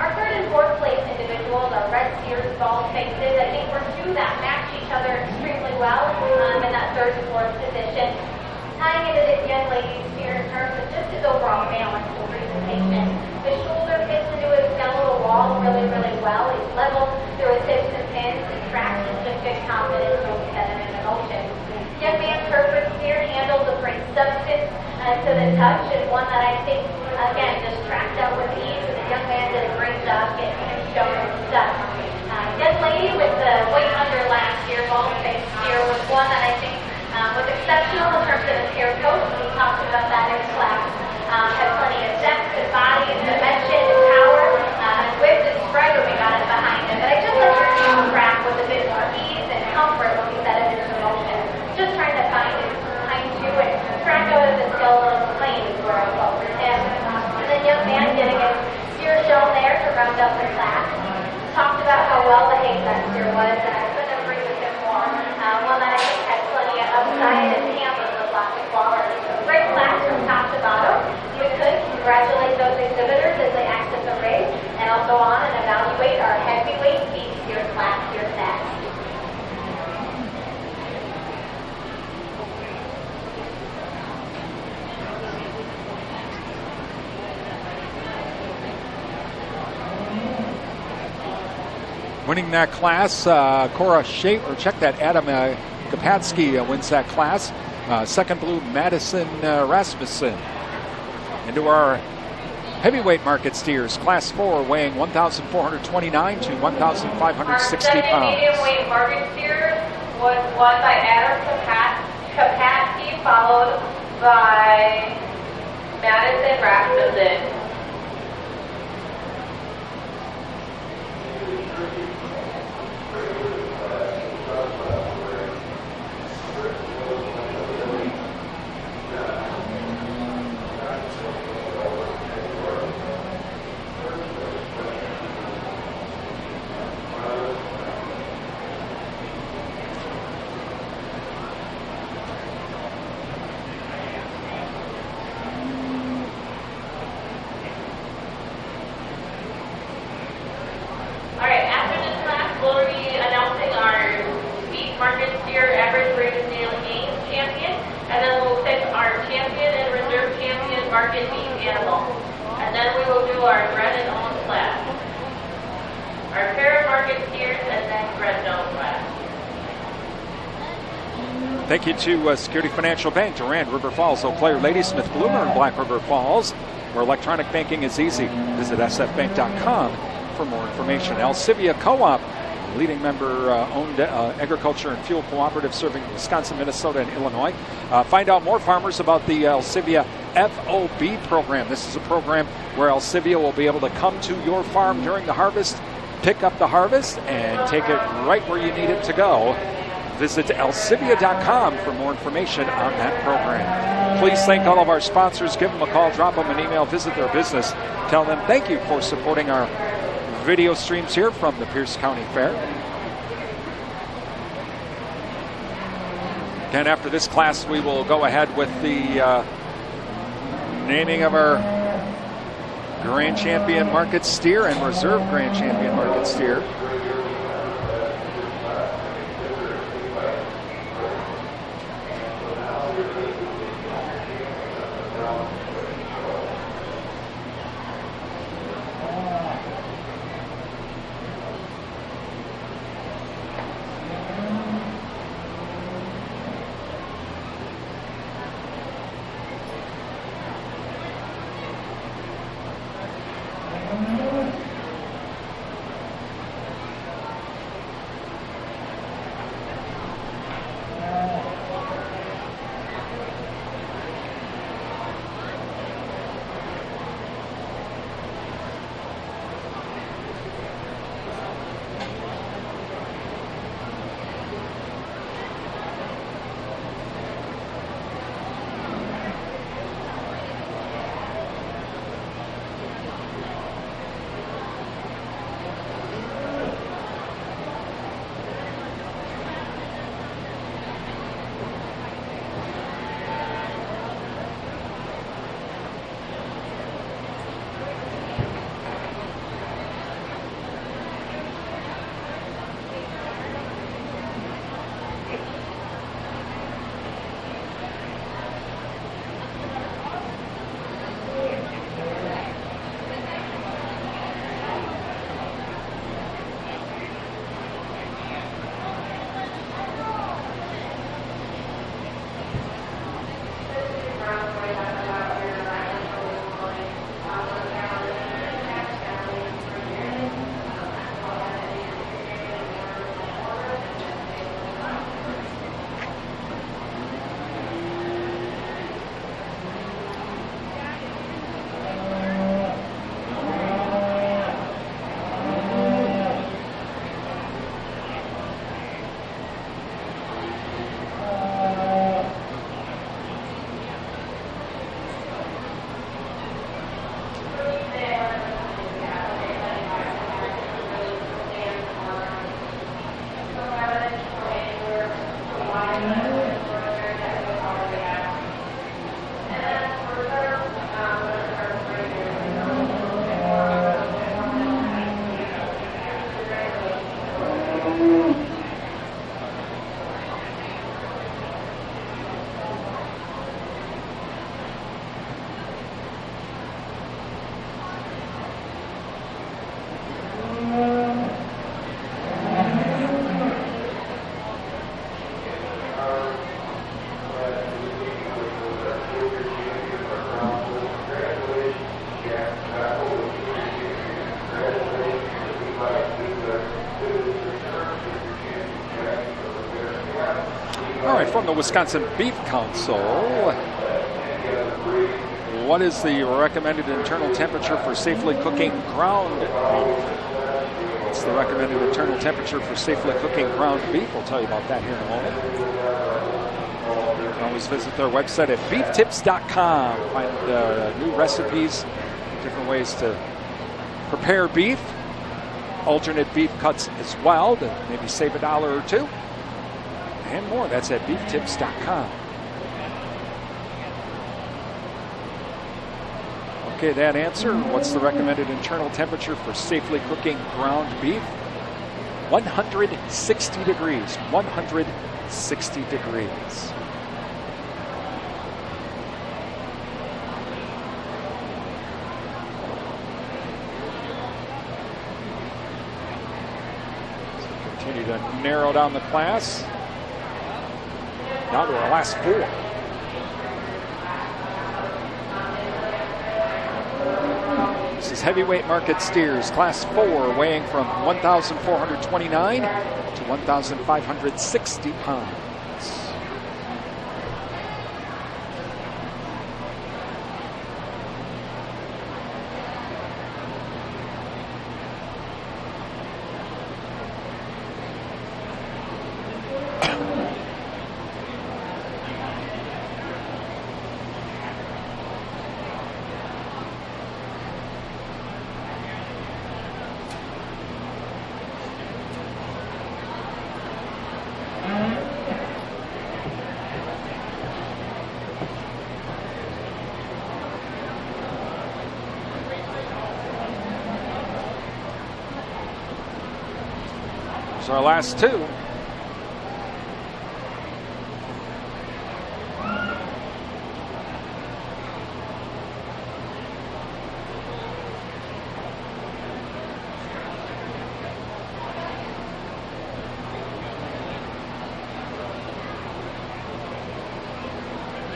Our third and fourth place individuals are red steers, bald faces. I think we're two that match each other extremely well in that third and fourth position. Tying into this young lady's steer in terms of just his overall balance and presentation. The shoulder fits into his skeletal wall really, really well. He's level through his hips and pins and tracks with just good confidence when we set him into motion. Young man's Hereford steer handles a great substance to the touch, and one that I think, again, just tracked out with ease, and the young man did a great job getting him shown his stuff. Young lady with the white under last year, bald-faced steer, was one that I think was exceptional in terms of his hair coat. We talked about that in class. Had plenty of depth and body and dimension and power, and width and spread when we got it behind him. But I just like to see him track with a bit more ease and comfort when we set him into motion. Just trying to find his behind you and track out of the skeletal plane is where I focused him. And then young man getting his steer shown there to round up the class. Talked about how well behaved that steer was, and I couldn't agree with him more. One that I think had plenty of upside and handles with lots of quality. So great class from top to bottom. We could congratulate those exhibitors as they exit the ring, and I'll go on and evaluate our heavyweight feed steer class here next. Winning that class, Cora Schaefer. Check that. Adam Kapatsky wins that class. Second blue, Madison Rasmussen. Into our heavyweight market steers, class 4, weighing 1,429 to 1,560 Second pounds. medium weight market steer was won by Adam Kapatsky, followed by Madison Rasmussen. Thank you to Security Financial Bank, Durand, River Falls, Eau Claire, Ladysmith, Bloomer, and Black River Falls, where electronic banking is easy. Visit sfbank.com for more information. Alcivia Co-op, leading member-owned agriculture and fuel cooperative serving Wisconsin, Minnesota, and Illinois. Find out more, farmers, about the Alcivia FOB program. This is a program where Alcivia will be able to come to your farm during the harvest, pick up the harvest, and take it right where you need it to go. Visit alcivia.com for more information on that program. Please thank all of our sponsors. Give them a call, drop them an email, visit their business. Tell them thank you for supporting our video streams here from the Pierce County Fair. Again, after this class, we will go ahead with the naming of our Grand Champion Market Steer and Reserve Grand Champion Market Steer. All right, from the Wisconsin Beef Council, what is the recommended internal temperature for safely cooking ground beef? What's the recommended internal temperature for safely cooking ground beef? We'll tell you about that here in a moment. You can always visit their website at beeftips.com. Find new recipes, different ways to prepare beef, alternate beef cuts as well to maybe save $1 or $2, and more. That's at beeftips.com. Okay, that answer. What's the recommended internal temperature for safely cooking ground beef? 160 degrees. 160 degrees. Continue to narrow down the class. Down to our last 4. This is heavyweight market steers, class 4, weighing from 1,429 to 1,560 pounds. Our last 2.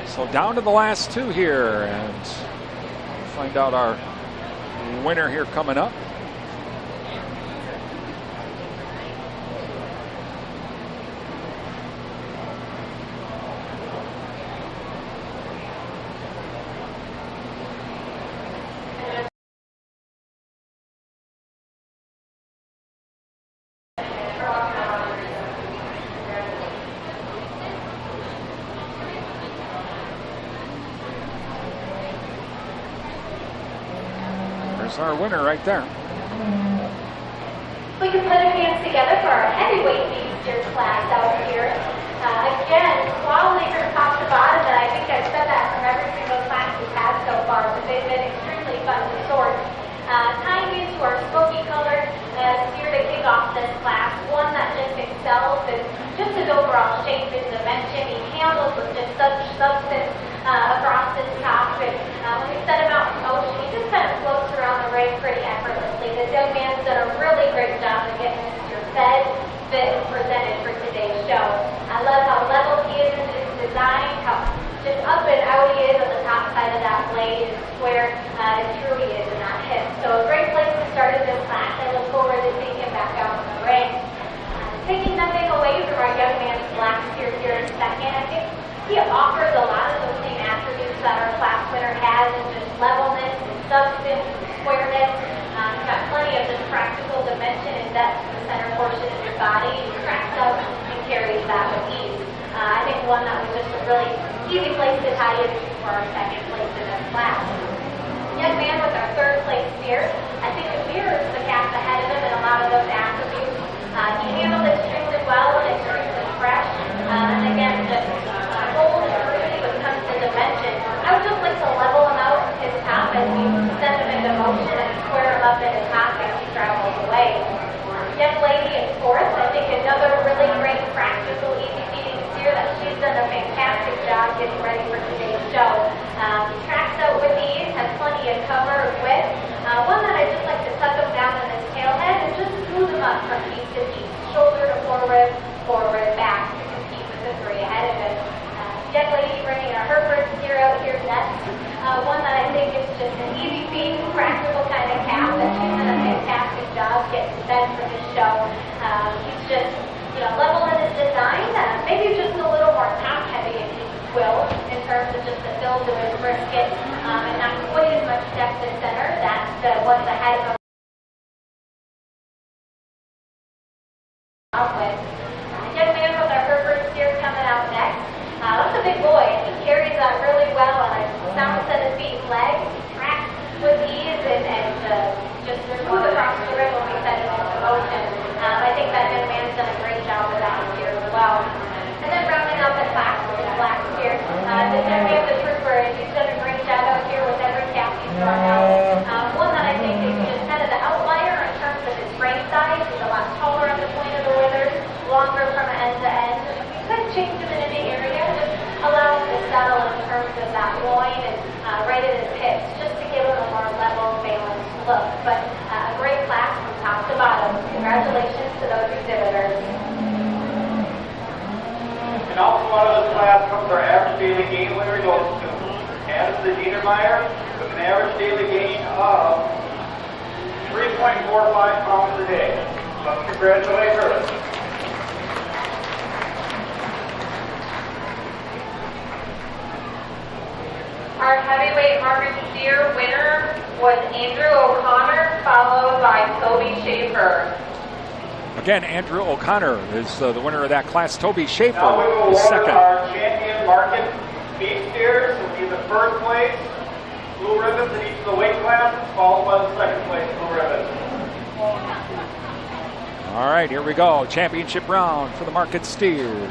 So down to the last 2 here, and we'll find out our winner here coming up. Our winner right there. We can put our hands together for our heavyweight beef steer class out here. Again, quality from top to bottom, and I think I've said that from every single class we've had so far, but they've been extremely fun to sort. Tying into our smoky colored steer to kick off this class, one that just excels in just his overall shape and dimension. He handles with just such substance across his top, and when we set him out in motion, he just kind of floats around the ring pretty effortlessly. This young man's done a really great job of getting this steer fed, fit, and presented for today's show. I love how level he is in his design, how just up and out he is on the top side of that blade, and square and true he is in that hip. So a great place to start in this class. I look forward to seeing him back out in the ring. Taking nothing away from our young man's black steer here in a second, I think he offers a lot of the same attributes that our class winner has, in just levelness and substance and squareness. He's got plenty of just practical dimension and depth in the center portion of his body. He tracks up and carries that with ease. I think one that was just a really easy place to tie into for our second place in this class. Young man with our third place steer, I think it mirrors the cast ahead of him in a lot of those attributes. He handled it extremely well and extremely fresh. And again, just bold and fruity when it comes to dimension. I would just like to level him out his top as we send him into motion and square him up in his top as he travels away. Young lady in fourth, I think another really great practical, easy feeding steer that she's done a fantastic job getting ready for today's show. Tracks out with ease, has plenty of cover and width. One that I just like to tuck him down in his tailhead and just smooth him up from piece to piece, shoulder to forward, forward, back to compete with the 3 ahead of him. Young lady bringing a Hereford steer out here next. One that I think is just an easy feeding, practical kind of calf that she's done a fantastic job getting fed for this show. He's just, level in his design, maybe just a little more brisket, and not quite as much depth and center. That's what's ahead of us. With a young man with our Herbert steer coming out next. That's a big boy, and he carries that really well on a sound set of feet and legs. He tracks with ease and just smooth across the rim when we set him into motion. I think that young man's done a great job with that steer as well. And then rounding out the class with the black steer, the young man, the trooper, and he's done a great job out here with every calf he's brought out. One that I think is just kind of the outlier in terms of his frame size. He's a lot taller at the point of the withers, longer from end to end. We could change him in any area, just allow him to settle in terms of that loin and right at his hips, just to give him a more level, balanced look. But a great class from top to bottom. Congratulations to those exhibitors. And also out of this class comes our average daily gain winner goes to Addison Niedermeyer with an average daily gain of 3.45 pounds per day. So congratulations. Our heavyweight market steer winner was Andrew O'Connor, followed by Toby Schaefer. Again, Andrew O'Connor is the winner of that class. Toby Schaefer Now we will is award second. our champion market beef steers will be the first place blue ribbons in each of the weight classes, followed by the second place blue ribbons. All right, here we go. Championship round for the market steers.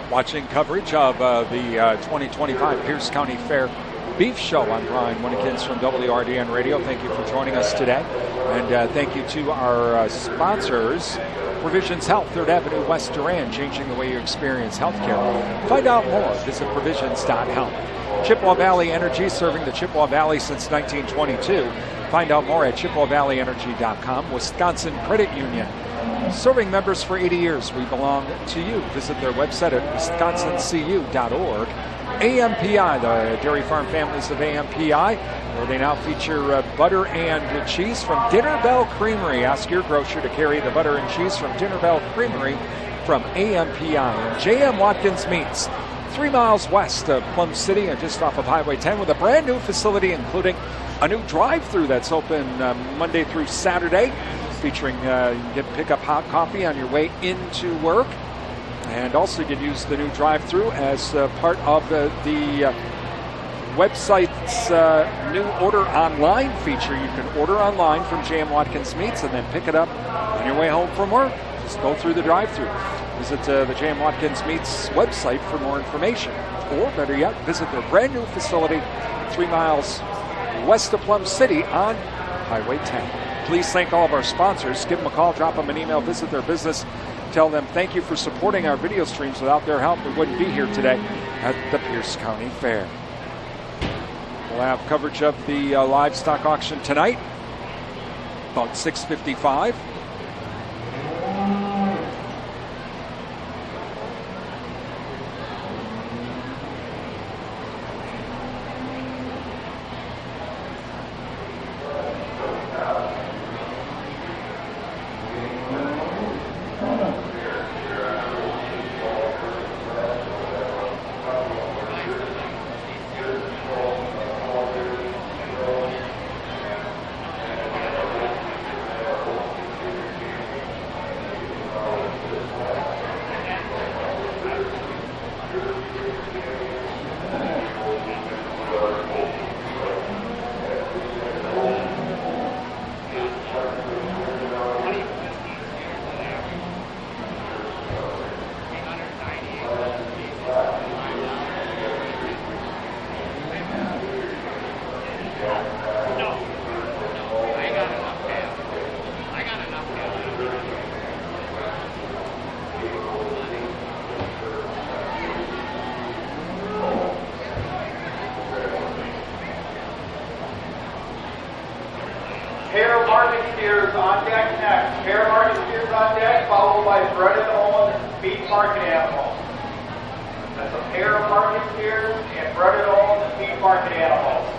Watching coverage of the 2025 Pierce County Fair Beef Show. I'm Brian Winnikins from WRDN Radio. Thank you for joining us today. And thank you to our sponsors, Provisions Health, 3rd Avenue West Durand, changing the way you experience healthcare. Find out more. Visit provisions.health. Chippewa Valley Energy, serving the Chippewa Valley since 1922. Find out more at ChippewaValleyEnergy.com. Wisconsin Credit Union, serving members for 80 years. We belong to you. Visit their website at wisconsincu.org. AMPI, the Dairy Farm Families of AMPI, where they now feature butter and cheese from Dinner Bell Creamery. Ask your grocer to carry the butter and cheese from Dinner Bell Creamery from AMPI. And J.M. Watkins Meats, 3 miles west of Plum City and just off of Highway 10, with a brand new facility, including a new drive-thru that's open Monday through Saturday, featuring you can pick up hot coffee on your way into work. And also you can use the new drive-thru as part of the website's new order online feature. You can order online from J.M. Watkins Meats and then pick it up on your way home from work. Just go through the drive-thru. Visit the J.M. Watkins Meats website for more information. Or better yet, visit their brand new facility 3 miles west of Plum City on Highway 10. Please thank all of our sponsors. Give them a call, drop them an email, visit their business. Tell them thank you for supporting our video streams. Without their help, we wouldn't be here today at the Pierce County Fair. We'll have coverage of the livestock auction tonight, about 6:55. Hair market steers on deck next. Hair market steers on deck, followed by breaded Owen beef market animals. That's a pair of market steers and Brunadole and feed market animals.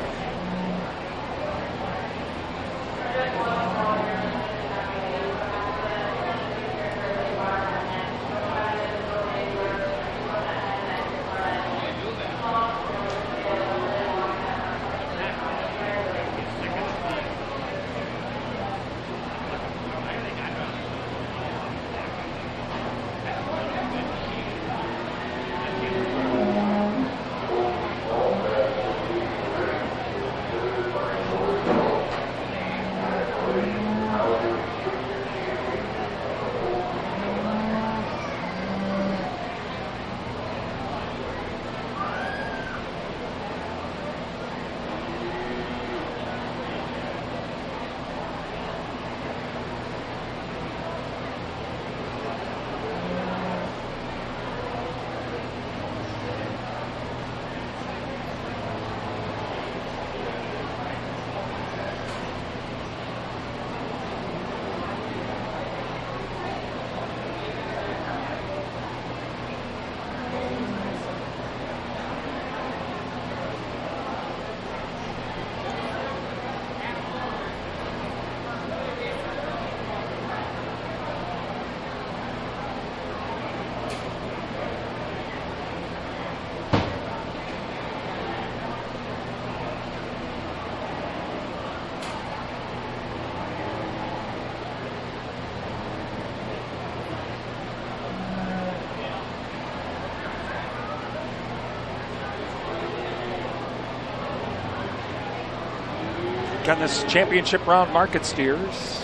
On this championship round market steers.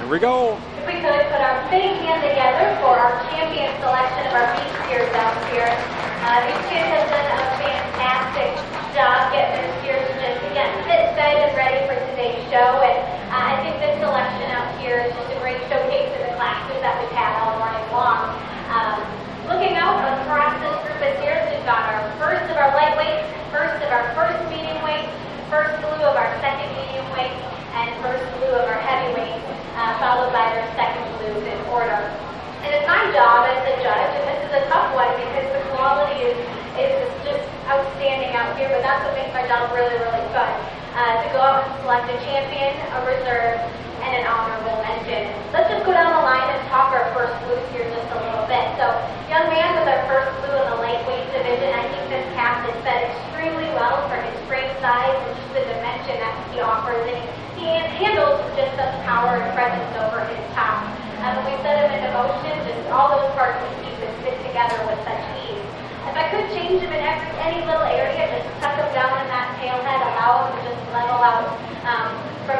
Here we go. If we could put our big hand together for our champion selection of our beef steers downstairs. These kids have done a fantastic job getting their steers just, again, fit, fed, and ready for today's show. And I think this selection out here is just a great showcase of the classes that we've had all morning long. Looking out across this group of steers, we've got our first of our lightweights, first of our first medium weight, first blue of our second medium weight, and first blue of our heavyweight, followed by their second blues in order. And it's my job as a judge, and this is a tough one because the quality is just outstanding out here, but that's what makes my job really, really fun. To go out and select a champion, a reserve, and an honorable mention. Let's just go down the line and talk our first blues here just a little bit. So, young man with our first blue in the lightweight division, I think this calf is fed extremely well for his frame size and just the dimension that he offers. And he handles just such power and presence over his top. When we set him into motion, just all those parts of the pieces fit together with such ease. If I could change him in any little area, just tuck him down in that tail head, allow him to just level out from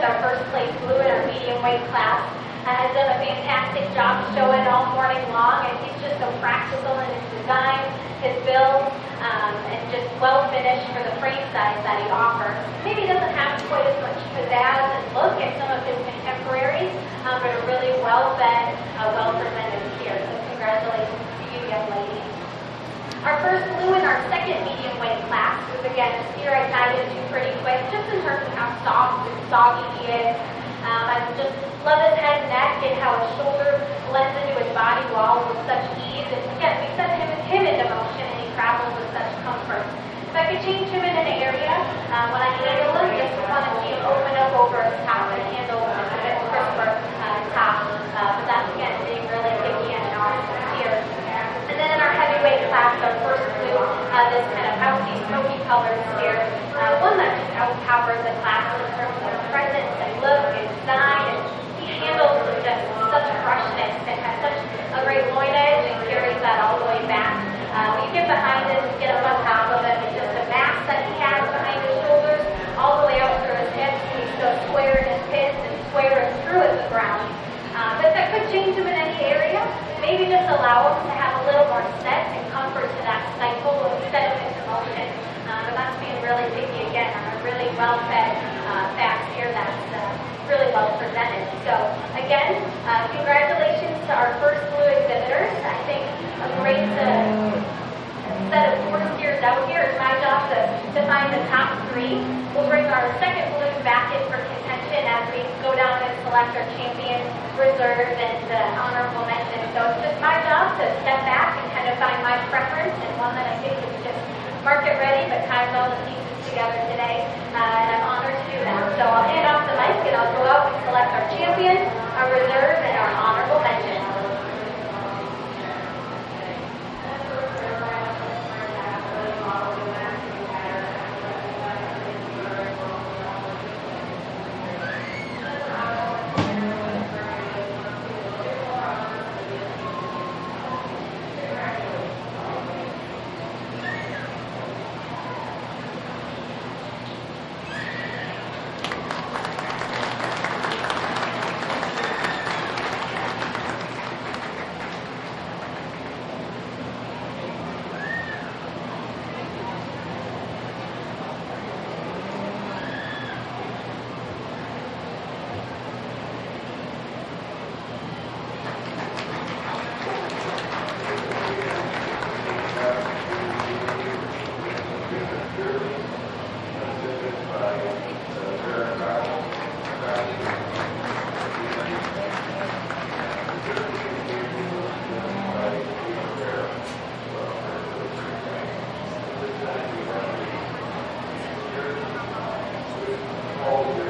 our first place blue in our medium weight class, has done a fantastic job showing all morning long, and he's just so practical in his design, his build, and just well finished for the frame size that he offers. Maybe he doesn't have quite as much pizzazz and look as some of his contemporaries, but a really well-fed, well-presented steer. So congratulations to you, young lady. Our first blue in our second medium weight class was again a steer I tied into pretty quick, just in terms of how soft and soggy he is. I just love his head and neck and how his shoulder blends into his body wall with such ease. And again, we set him into motion and he travels with such comfort. If I could change him in an area, when I handle him, just want to see him open up over his top and handle a bit crisper top. But that's again being really picky and honest here. And then in our heavyweight class, our first blue, this kind of bouncy, smoky colored steer, one that just outpowers the class in terms of presence and look and design. And he handles with just such freshness and has such a great loin edge and carries that all the way back. You get behind him, get up on top of him, and just the mass that he has behind his shoulders, all the way up through his hips, and he's so square in his pits and square and through at the ground. But that could change him in any area. Maybe just allow him to have a little more set and comfort to that cycle instead of into motion. But that's being really picky again on a really well-fed fat steer that's really well presented. So again, congratulations to our first blue exhibitors. I think a great set of 4 steers out here. It's my job to find the top 3. We'll bring our second blue back in for contention as we go down and select our champion, reserve, and honorable mention. So it's just my job to step back and kind of find my preference and one that I think is just market ready but ties all the pieces together today. And I'm honored to do that. So I'll hand off the mic and I'll go out and select our champion, our reserve, and our honorable mention.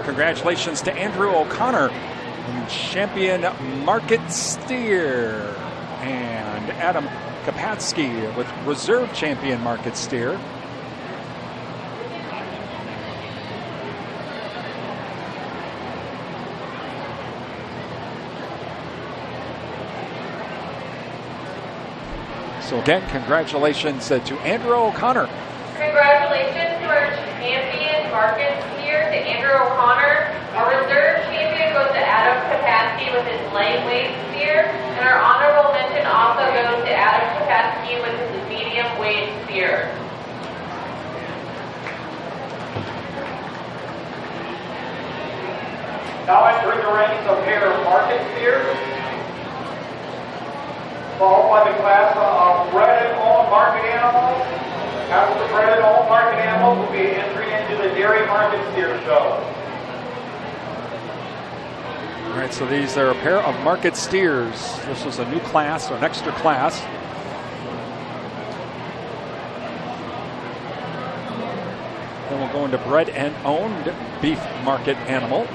Congratulations to Andrew O'Connor, champion market steer, and Adam Kapatsky with reserve champion market steer. So again, congratulations to Andrew O'Connor. Congratulations to our champion market steer, to Andrew O'Connor. Our reserve champion goes to Adam Kapatsky with his lightweight steer, and our honorable mention also goes to Adam Kapatsky with his medium weight steer. Now entering the ranks of pair of market steers, followed by the class of bred and owned market animals. After the bred and owned market animals will be entry into the dairy market steer show. All right, so these are a pair of market steers. This was a new class, or an extra class. Then we'll go into bred and owned beef market animal.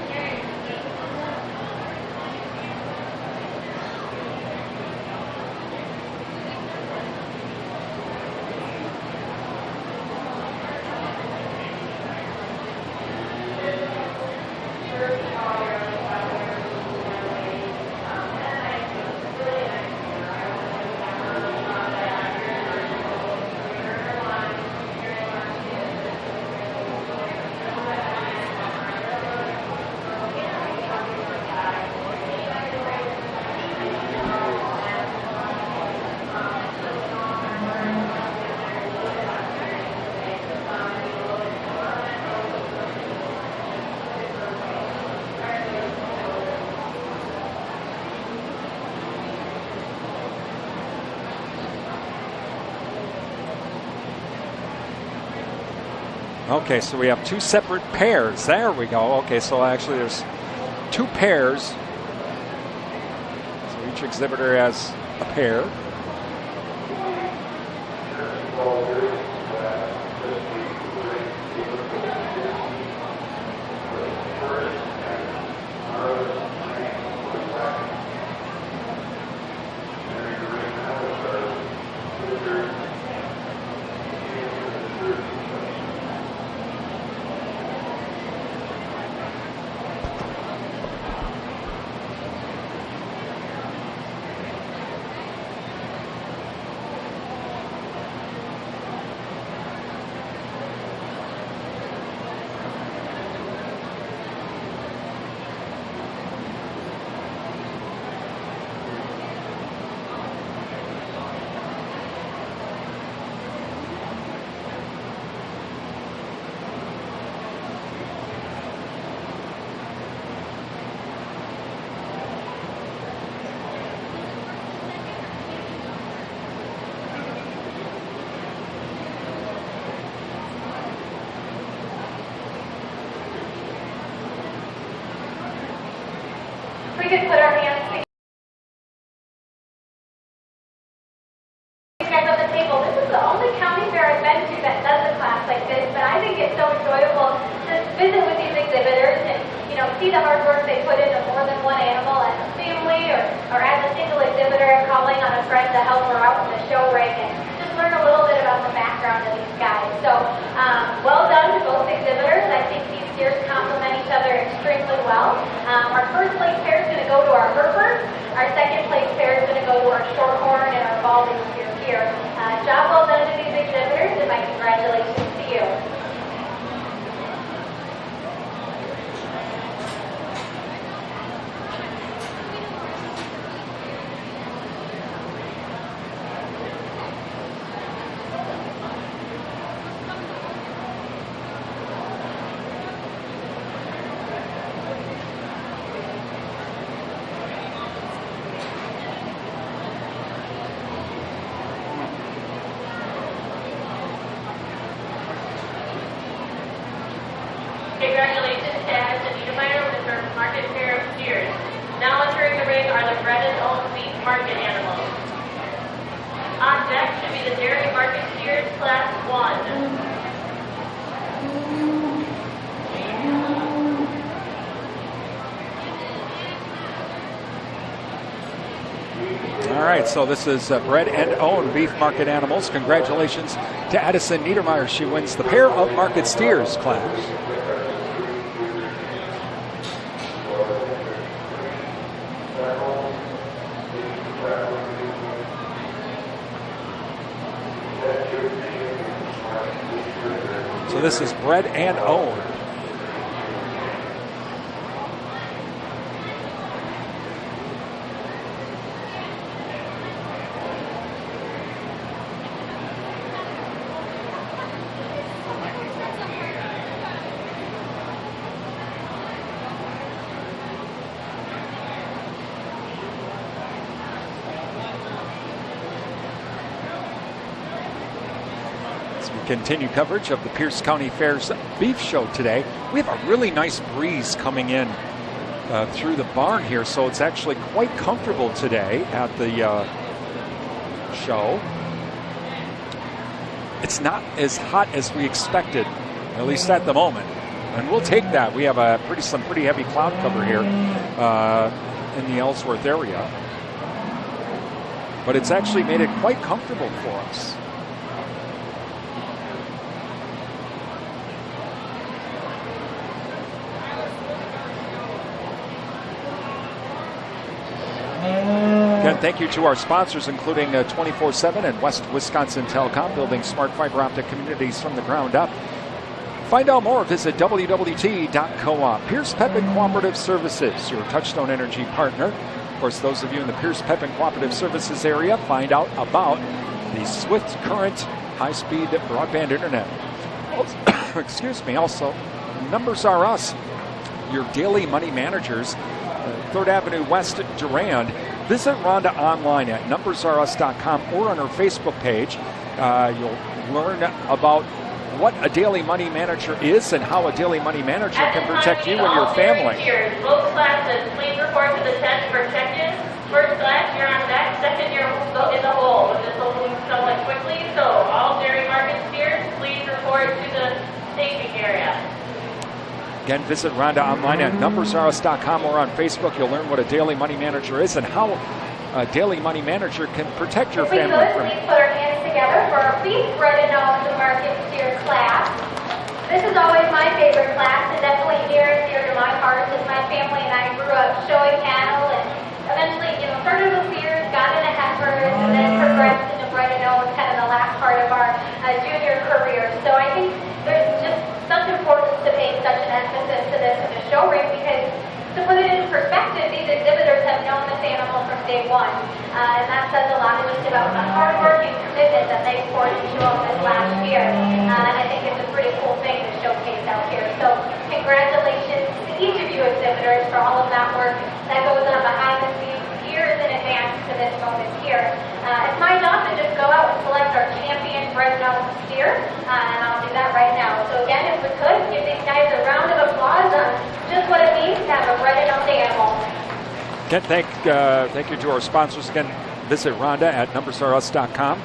Okay, so we have two separate pairs. There we go. Okay, so actually there's two pairs. So each exhibitor has a pair. We could put our hands together. Guys on the table, this is the only county fair I've been to that does a class like this, but I think it's so enjoyable to visit with these exhibitors and, you know, see the hard work they put into more than one animal as a family or as a single exhibitor calling on a friend to help her out with the show ring and just learn a little bit about the background of these guys. So, well done to both exhibitors. I think these steers complement each other extremely well. Our first place pair is going to go to our Hereford. Our second place pair is going to go to our Shorthorn and our Balding steer here. Job well done to these exhibitors, and my congratulations to you. Congratulations to Addison Niedermeyer with her market pair of steers. Now entering the ring are the bred and owned beef market animals. On deck should be the dairy market steers class 1. All right, so this is bred and owned beef market animals. Congratulations to Addison Niedermeyer. She wins the pair of market steers class. So this is bred and owned. Continue coverage of the Pierce County Fair's Beef Show today. We have a really nice breeze coming in through the barn here, so it's actually quite comfortable today at the show. It's not as hot as we expected, at least at the moment, and we'll take that. We have some pretty heavy cloud cover here in the Ellsworth area, but it's actually made it quite comfortable for us. Again, thank you to our sponsors, including 24/7 and West Wisconsin Telecom, building smart fiber optic communities from the ground up. Find out more, visit wwt.coop. Pierce Pepin Cooperative Services, your Touchstone Energy partner. Of course, those of you in the Pierce Pepin Cooperative Services area, find out about the Swift Current high-speed broadband internet. Excuse me. Also, Numbers R Us, your daily money managers, 3rd Avenue West, Durand. Visit Rhonda online at numbersrus.com or on her Facebook page. You'll learn about what a daily money manager is and how a daily money manager At can this time, protect we you need and your all dairy family. steers. Both classes, please report to the tent for check-in. First class, you're on deck. Second, you're in the hole. This will move somewhat quickly, so all dairy market steers, please report to the staging area. Again, visit Rhonda online at numbersrs.com or on Facebook. You'll learn what a daily money manager is and how a daily money manager can protect your If we family could, from. please put our hands together for our beef bread and owned market steer class. This is always my favorite class and definitely near and dear to my heart as my family and I grew up showing cattle and eventually, started with steers, got into heifers, and then progressed into bread and owned kind of the last part of our junior career. So I think there's just such importance to pay such an emphasis to this in the show ring because to put it into perspective, these exhibitors have known this animal from day one. And that says a lot just about the hard work and commitment that they poured into them this last year. And I think it's a pretty cool thing to showcase out here. So congratulations to each of you exhibitors for all of that work that goes on behind the scenes years in advance to this moment here. It's my job to just go out and select our champion bred and owned steer, and I'll do that right now. So again, if we could, give these guys a round of applause on just what it means to have a bred and owned animal. Again, thank you to our sponsors. Again, visit Rhonda at numbersrs.com.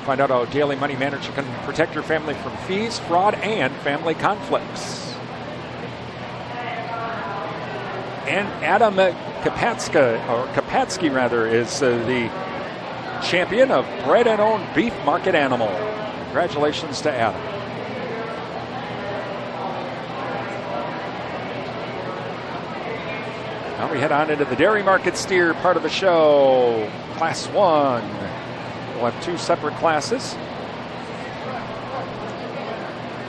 Find out how a daily money manager can protect your family from fees, fraud, and family conflicts. And Adam Kapatsky is the champion of bred and owned beef market animal. Congratulations to Adam. Now we head on into the dairy market steer part of the show. Class 1. We'll have two separate classes.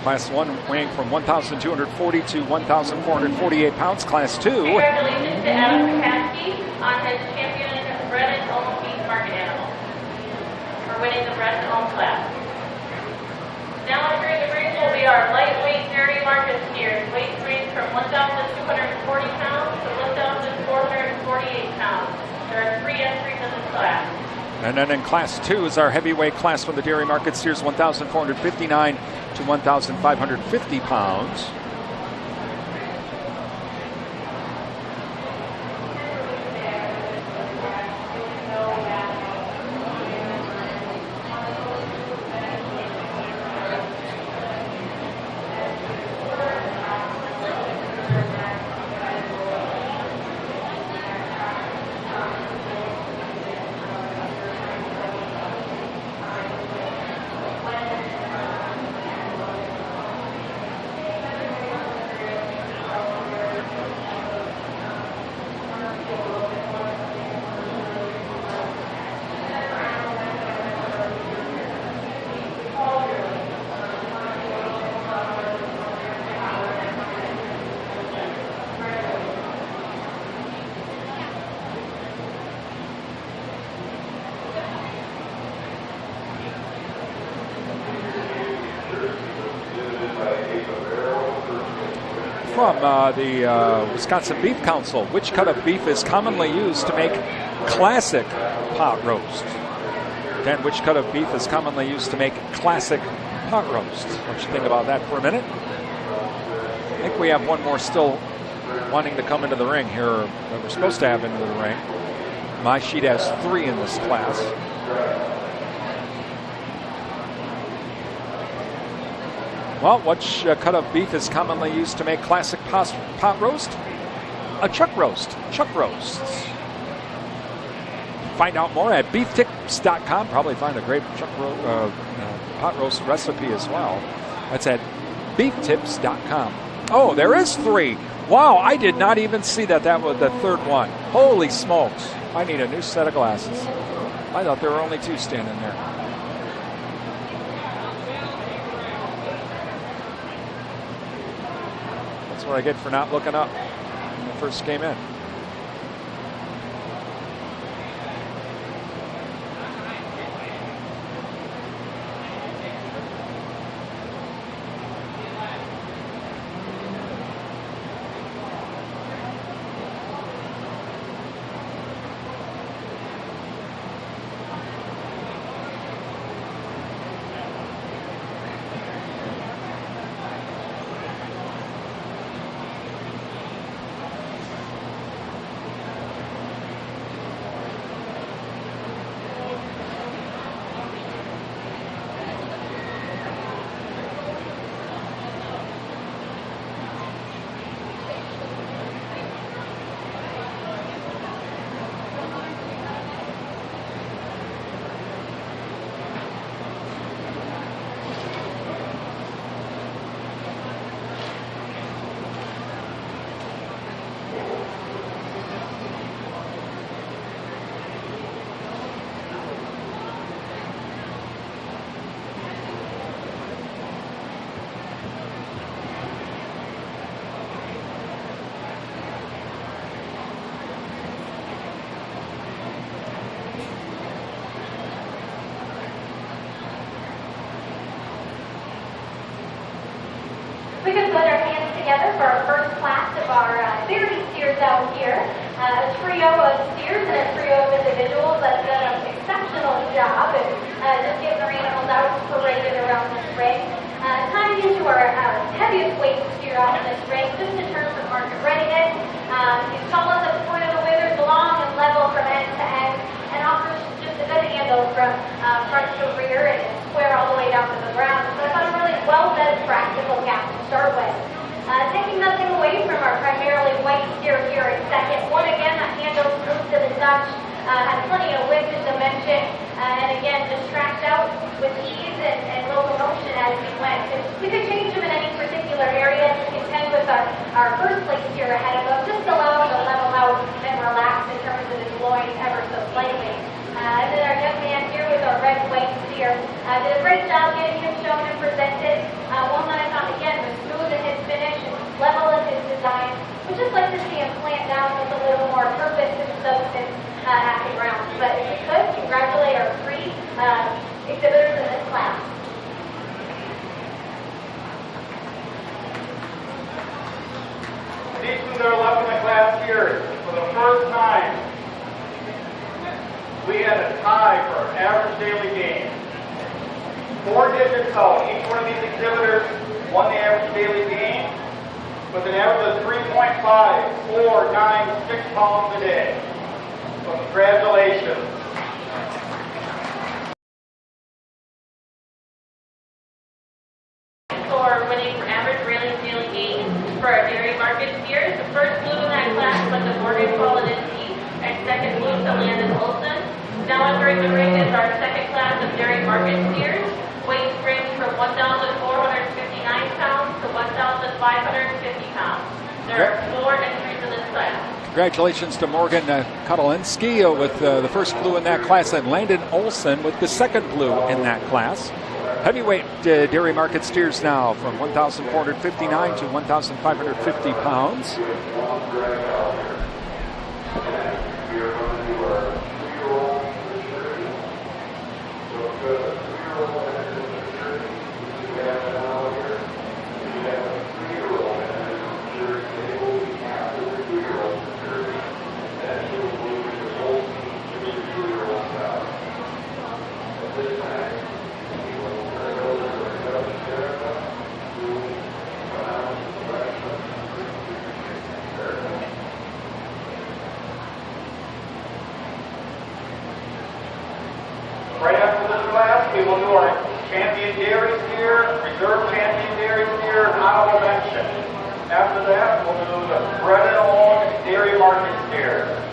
Class 1 weighing from 1,240 to 1,448 pounds. Class 2. Congratulations to Adam Kapatsky on his champion bred and owned beef market animal for winning the bred and owned class. Now entering the ring will be our lightweight dairy market steers. Weights range from 1,240 pounds to 1,448 pounds. There are 3 entries in this class. And then in Class 2 is our heavyweight class for the dairy market steers, 1,459 to 1,550 pounds. From the Wisconsin Beef Council, which cut of beef is commonly used to make classic pot roast? Again, which cut of beef is commonly used to make classic pot roast? Why don't you think about that for a minute? I think we have one more still wanting to come into the ring here that we're supposed to have into the ring. My sheet has 3 in this class. Well, which cut of beef is commonly used to make classic pot roast? A chuck roast. Chuck roasts. Find out more at beeftips.com. Probably find a great pot roast recipe as well. That's at beeftips.com. Oh, there is 3. Wow, I did not even see that was the third one. Holy smokes. I need a new set of glasses. I thought there were only 2 standing there. That's what I get for not looking up when I first came in. together for our first class of our dairy steers out here. A trio of steers and a trio of individuals that's done an exceptional job and just getting our animals out paraded around this ring. Tying into our heaviest weight steer out in this ring, just in terms of market readiness. He's tall at the point of the withers, long and level from end to end, and offers just a good handle from front to rear and square all the way down to the ground. So I thought a really well-fed, practical calf to start with. Taking nothing away from our primarily white steer here in second. One again, that handle smooth to the touch, has plenty of width and dimension, and again, just tracked out with ease and locomotion as he went. And we could change him in any particular area to contend with our first place steer ahead of him, just allow him to level out and relax in terms of his loins ever so slightly. And then our young man here with our red white steer did a great job getting him shown and presented. One that I thought again was smooth in his finish, level in his design. We'd just like to see him plant down with a little more purpose and substance at the ground. But if we could, congratulate our three exhibitors in this class. These two that are left in the class here, for the first time, we had a tie for average daily gain. 4 digits out. Each one of these exhibitors won the average daily gain with an average of 3.5, 4, 9, 6 pounds a day. So congratulations. For winning average daily gain for our dairy market steers. The first blue in that class went to Morgan Polodinsky, and second blue to Landon Olson. Now entering the ring is our second class of dairy market steers. Weights range from 1,459 pounds to 1,550 pounds. There are 4 entries in this class. Congratulations to Morgan Kotolinski with the first blue in that class, and Landon Olson with the second blue in that class. Heavyweight dairy market steers now from 1,459 to 1,550 pounds. Right after this class, we will do our champion dairy steer, reserve champion dairy steer, and honorable mention. After that, we'll do the bred and owned dairy market steer.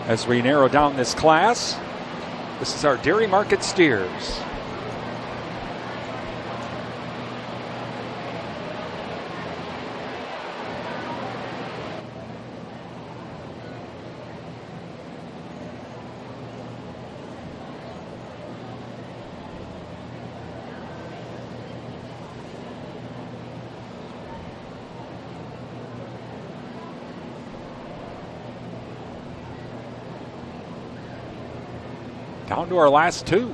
As we narrow down this class, this is our Dairy Market steers. Down to our last two.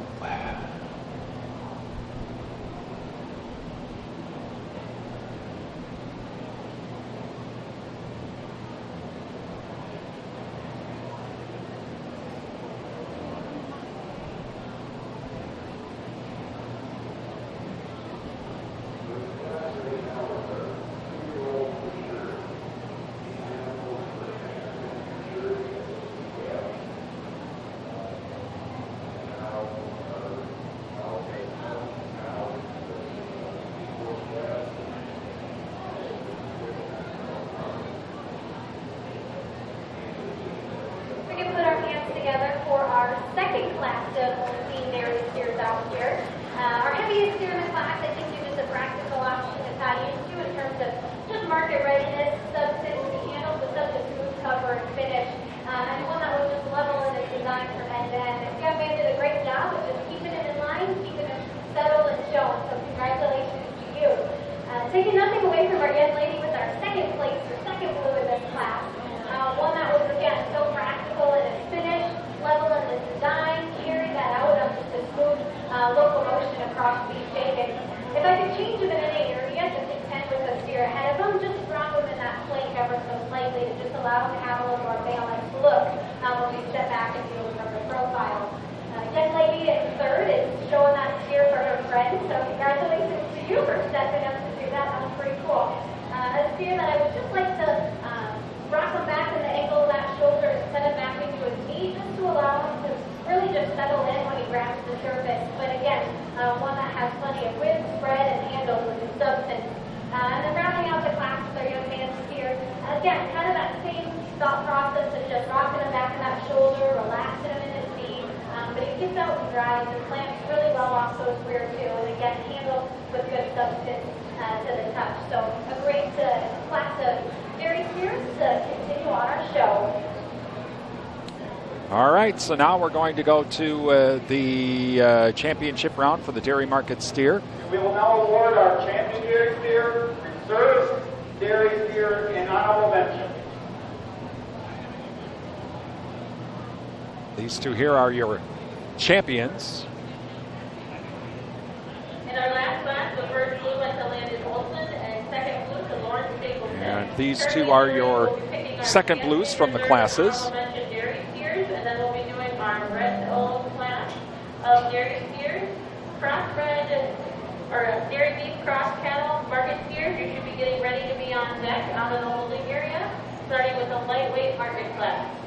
Taking nothing away from our young lady with our second place, or second blue in this class. One that was, again, so practical in its finish, level in the design, carried that out of just a smooth locomotion across these shakings. If I could change them in any area, just contend with the steer ahead of them, just drop them in that flank ever so slightly to just allow them to have a little more balanced look when we step back and view from the profile. Young lady in third is showing that steer for her friend, so congratulations to you for stepping up to do that. That was pretty cool. A steer that I would just like to rock him back in the angle of that shoulder instead of backing to his knee, just to allow him to really just settle in when he grabs the surface. But again, one that has plenty of width, spread, and handle with his substance. And then rounding out the class with our young man steer. Again, kind of that same thought process of just rocking him back in that shoulder, relaxing him in his knee. But he gets out and drives and plants really well off those rear too. And again, handle with good substance to the touch. So a great class of dairy steers to continue on our show. All right, so now we're going to go to the championship round for the Dairy Market steer. We will now award our champion dairy steer, reserve dairy steer, and honorable mention. These two here are your champions. In our last class, the first blue went to Landon Olson, and second blue to Lawrence Stapleton. And these two are your second blues from the classes. Dairy steers, and then we'll be doing our red O class of dairy steers, crossbred or dairy beef cross cattle market steers. You should be getting ready to be on deck out in the holding area, starting with the lightweight market class.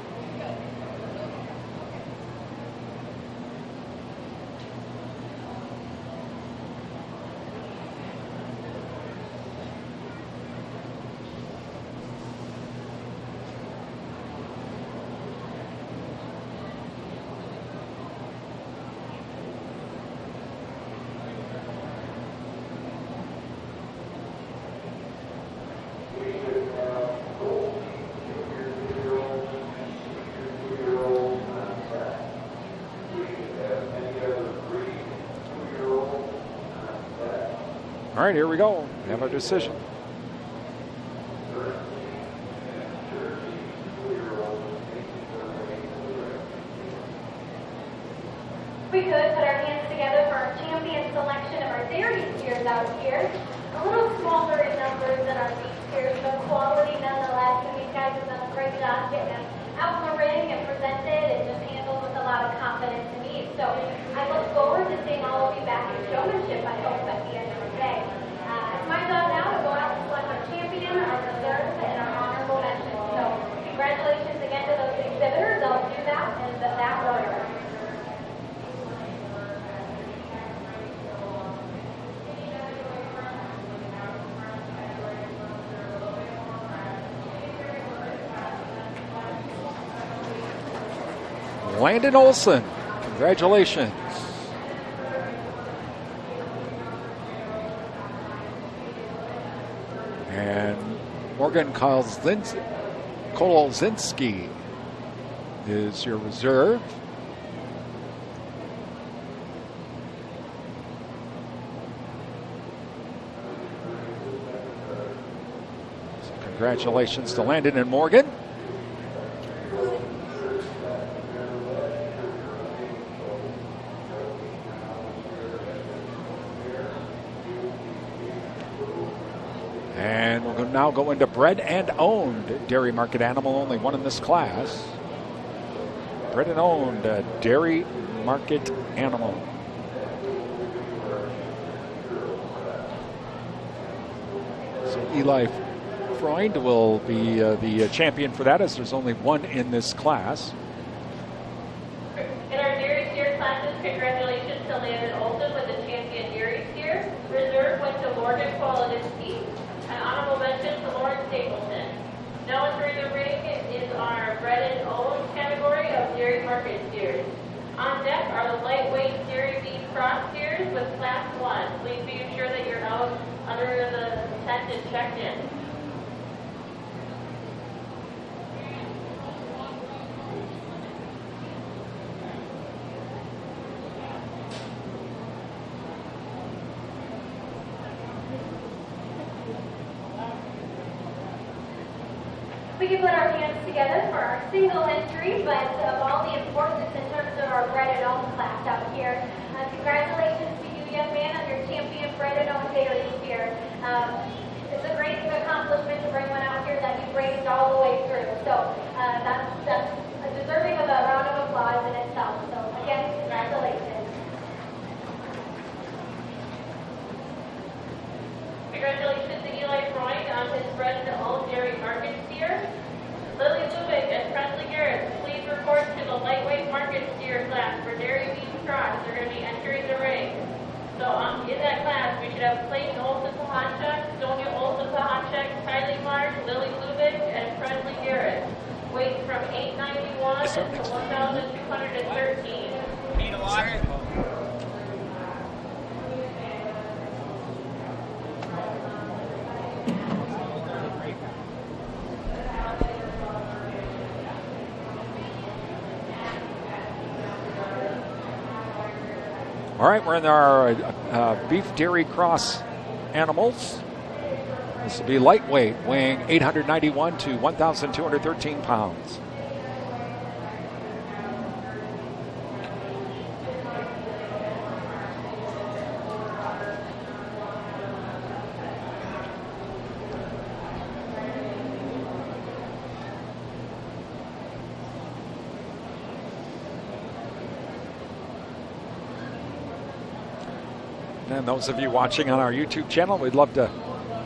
All right, here we go. We have our decision. steers out here. A little smaller in numbers than our beef steers, but quality nonetheless. And these guys have done a great job getting them out in the ring and presented and just handled with a lot of confidence and ease. So I look forward to seeing all of you back in showmanship, I hope, at the end of the day. It's my job now to go out and select our champion, our reserve, and our honorable mention. So congratulations again to those exhibitors. I'll do that in that order. Landon Olson, congratulations. And Morgan Kolzinski is your reserve. So congratulations to Landon and Morgan. And we'll now go into bred and owned dairy market animal, only one in this class. Bred and owned dairy market animal. So Eli Freund will be the champion for that, as there's only one in this class. In our dairy steer classes, congratulations to Landon Olson with the champion dairy steer. Reserve went to Morgan Kolzinski. An honorable mention to Lauren Stapleton. Now entering the ring is our bred and owned category of dairy market steers. On deck are the lightweight dairy beef cross steers with class 1. Please be sure that you're out under the tent and checked in. We can put our hands together for our single entry, but of all the importance in terms of our bred and owned class out here, congratulations to you, young man, on your champion bred and owned dairy steer. It's a great accomplishment to bring one out here that you've raised all the way through. So that's deserving of a round of applause in itself. So again, congratulations. Congratulations to Eli Freund on his bred and owned dairy market steer. Lily Lubick and Presley Garrett, please report to the lightweight market steer class for dairy beef cross. They're going to be entering the ring. So in that class, we should have Clayton Olson-Pahanchuk, Sonia Olson-Pahanchuk, Kylie Marsh, Lily Lubick, and Presley Garrett. Weight from 891 to 1,213. All right, we're in our beef dairy cross animals. This will be lightweight, weighing 891 to 1,213 pounds. And those of you watching on our YouTube channel, we'd love to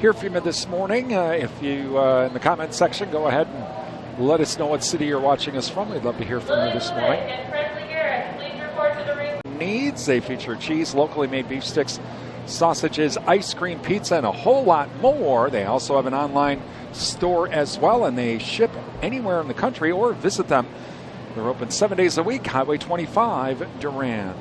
hear from you this morning. If you, in the comment section, go ahead and let us know what city you're watching us from. We'd love to hear from you this morning. And Presley Garrett, please report to the ring. Needs. They feature cheese, locally made beef sticks, sausages, ice cream, pizza, and a whole lot more. They also have an online store as well, and they ship anywhere in the country, or visit them. They're open 7 days a week, Highway 25, Durand.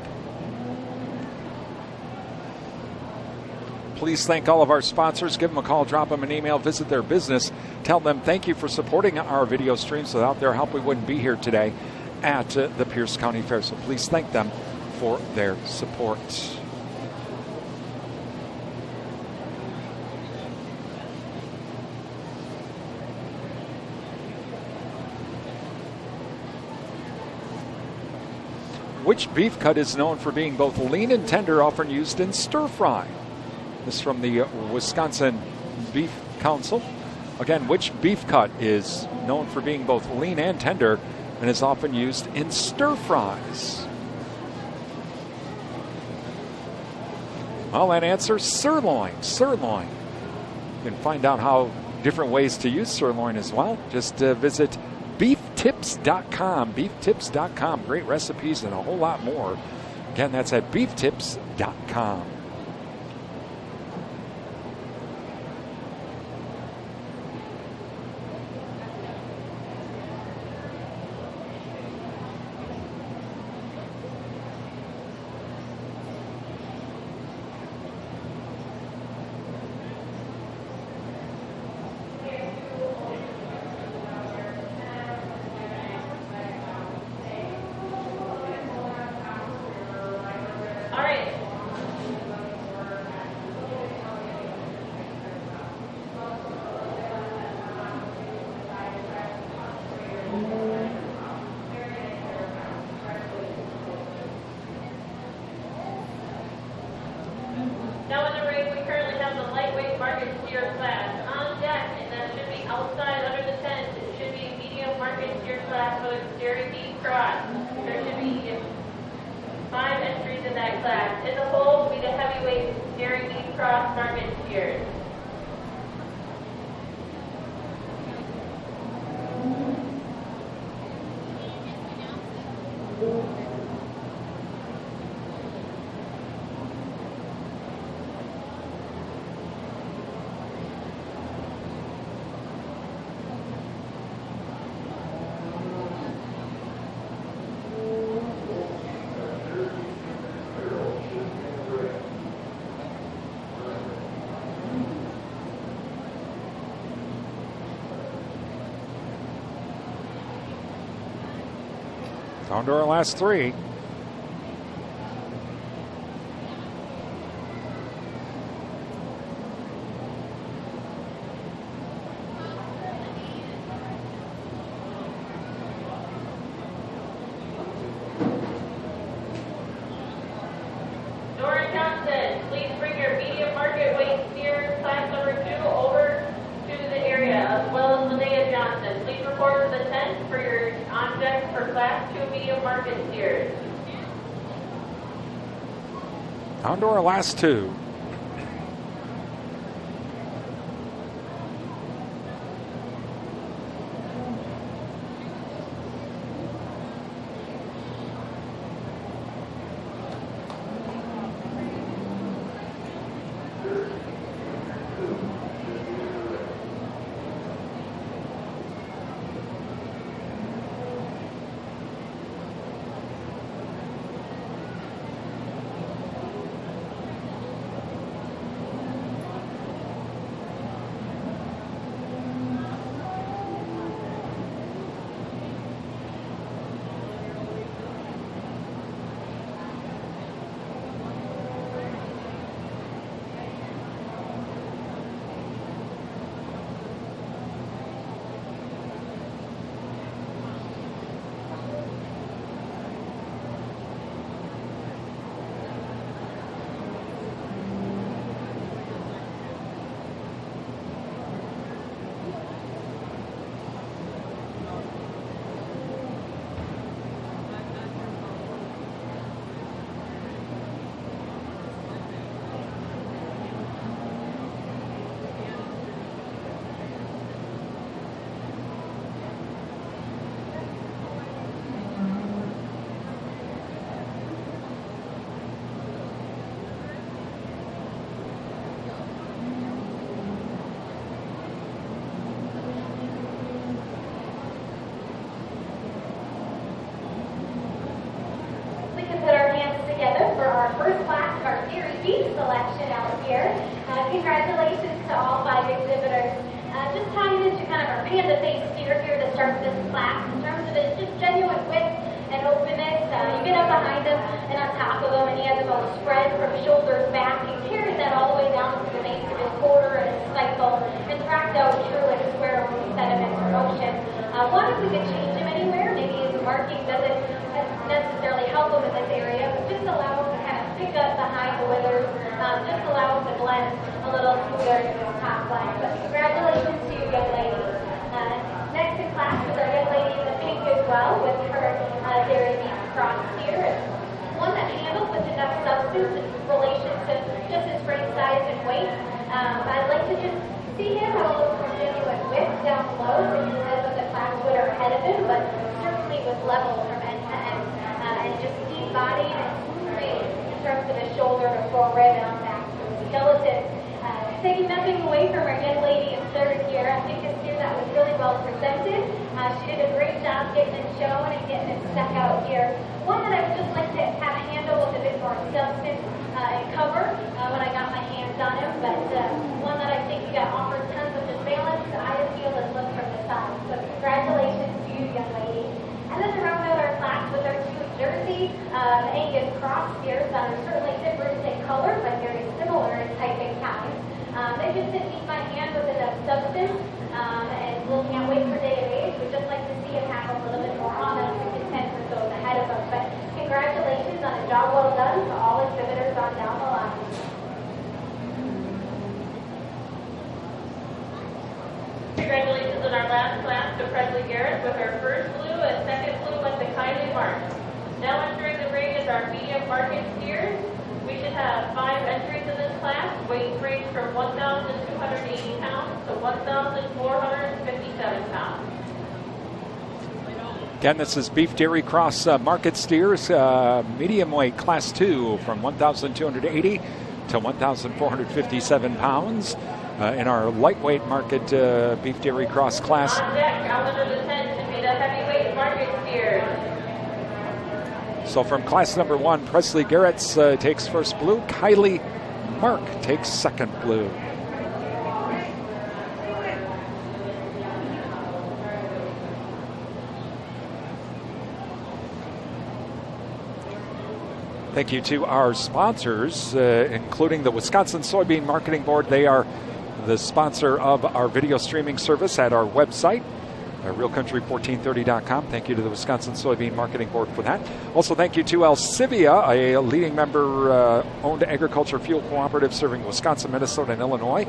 Please thank all of our sponsors. Give them a call, drop them an email, visit their business. Tell them thank you for supporting our video streams. Without their help, we wouldn't be here today at the Pierce County Fair. So please thank them for their support. Which beef cut is known for being both lean and tender, often used in stir fry? This is from the Wisconsin Beef Council. Again, which beef cut is known for being both lean and tender and is often used in stir fries? Well, that answer, sirloin. Sirloin. You can find out how different ways to use sirloin as well. Just visit beeftips.com. Beeftips.com. Great recipes and a whole lot more. Again, that's at beeftips.com. All right. Now in the ring, we currently have the lightweight market steer class on deck, and that should be outside under the tent. It should be medium market steer class with dairy beef cross. There should be 5 entries in that class. In the hole will be the heavyweight dairy beef cross market steers. Down to our last 3. Dora Johnson, please bring your medium market weight steers class number 2 over to the area, as well as Linnea Johnson. Please report to the tent for your on deck for class 2 medium market steers. Down to our last 2. first class of our Series B selection out here. Congratulations to all 5 exhibitors. Just tying into kind of our panda face steer here to start this class. In terms of its just genuine width and openness, you get up behind him and on top of him, and he has about a spread from shoulders back. He carries that all the way down to the base of his quarter and his cycle, and tracks out true like a square when we set him in motion. One, if we could change him anywhere, maybe his marking doesn't necessarily help him in this area, but just allow him to kind of stick up behind the withers, just allow him to glide run a little smoother in the top line. But congratulations to you, young lady. Next in class is our young lady in the pink as well with her dairy beef cross here. It's one that handles with enough substance in relation to just his frame size and weight. I'd like to just see him a little more genuine width down below, so he says that the class would are ahead of him, but certainly was level from end to end, and just deep body and smooth range in terms of his shoulder to forward and on back to his skeleton. Taking nothing away from our young lady in third here, I think this year that was really well presented. She did a great job getting it shown and getting it stuck out here. One that I would just like to have a handle with a bit more substance and cover when I got my hands on him, but one that I think got offered tons of surveillance, eye feel and look from the side. So congratulations to you, young lady. And then to round out our class with our two Jersey Angus cross steers that are certainly different in color, but very similar in type and kind. They just didn't meet my hand with enough substance, and looking at weight per day of age, we'd just like to see him have a little bit more on us to contend with those ahead of us. But congratulations on a job well done to all exhibitors on down the line. Congratulations on our last class to Presley Garrett with her first blue, and second blue went to Kylie Mark. Now entering the ring is our medium market steers. We should have 5 entries in this class. Weights range from 1,280 pounds to 1,457 pounds. Again, this is Beef Dairy Cross Market Steers, medium weight class 2 from 1,280 to 1,457 pounds. In our lightweight market Beef Dairy Cross class. On deck, out under the tent to be the heavyweight market steers. So from class number 1, Presley Garrett takes first blue. Kylie Mark takes second blue. Thank you to our sponsors, including the Wisconsin Soybean Marketing Board. They are the sponsor of our video streaming service at our website, realcountry1430.com. Thank you to the Wisconsin Soybean Marketing Board for that. Also, thank you to Alcivia, a leading member-owned agriculture fuel cooperative serving Wisconsin, Minnesota, and Illinois.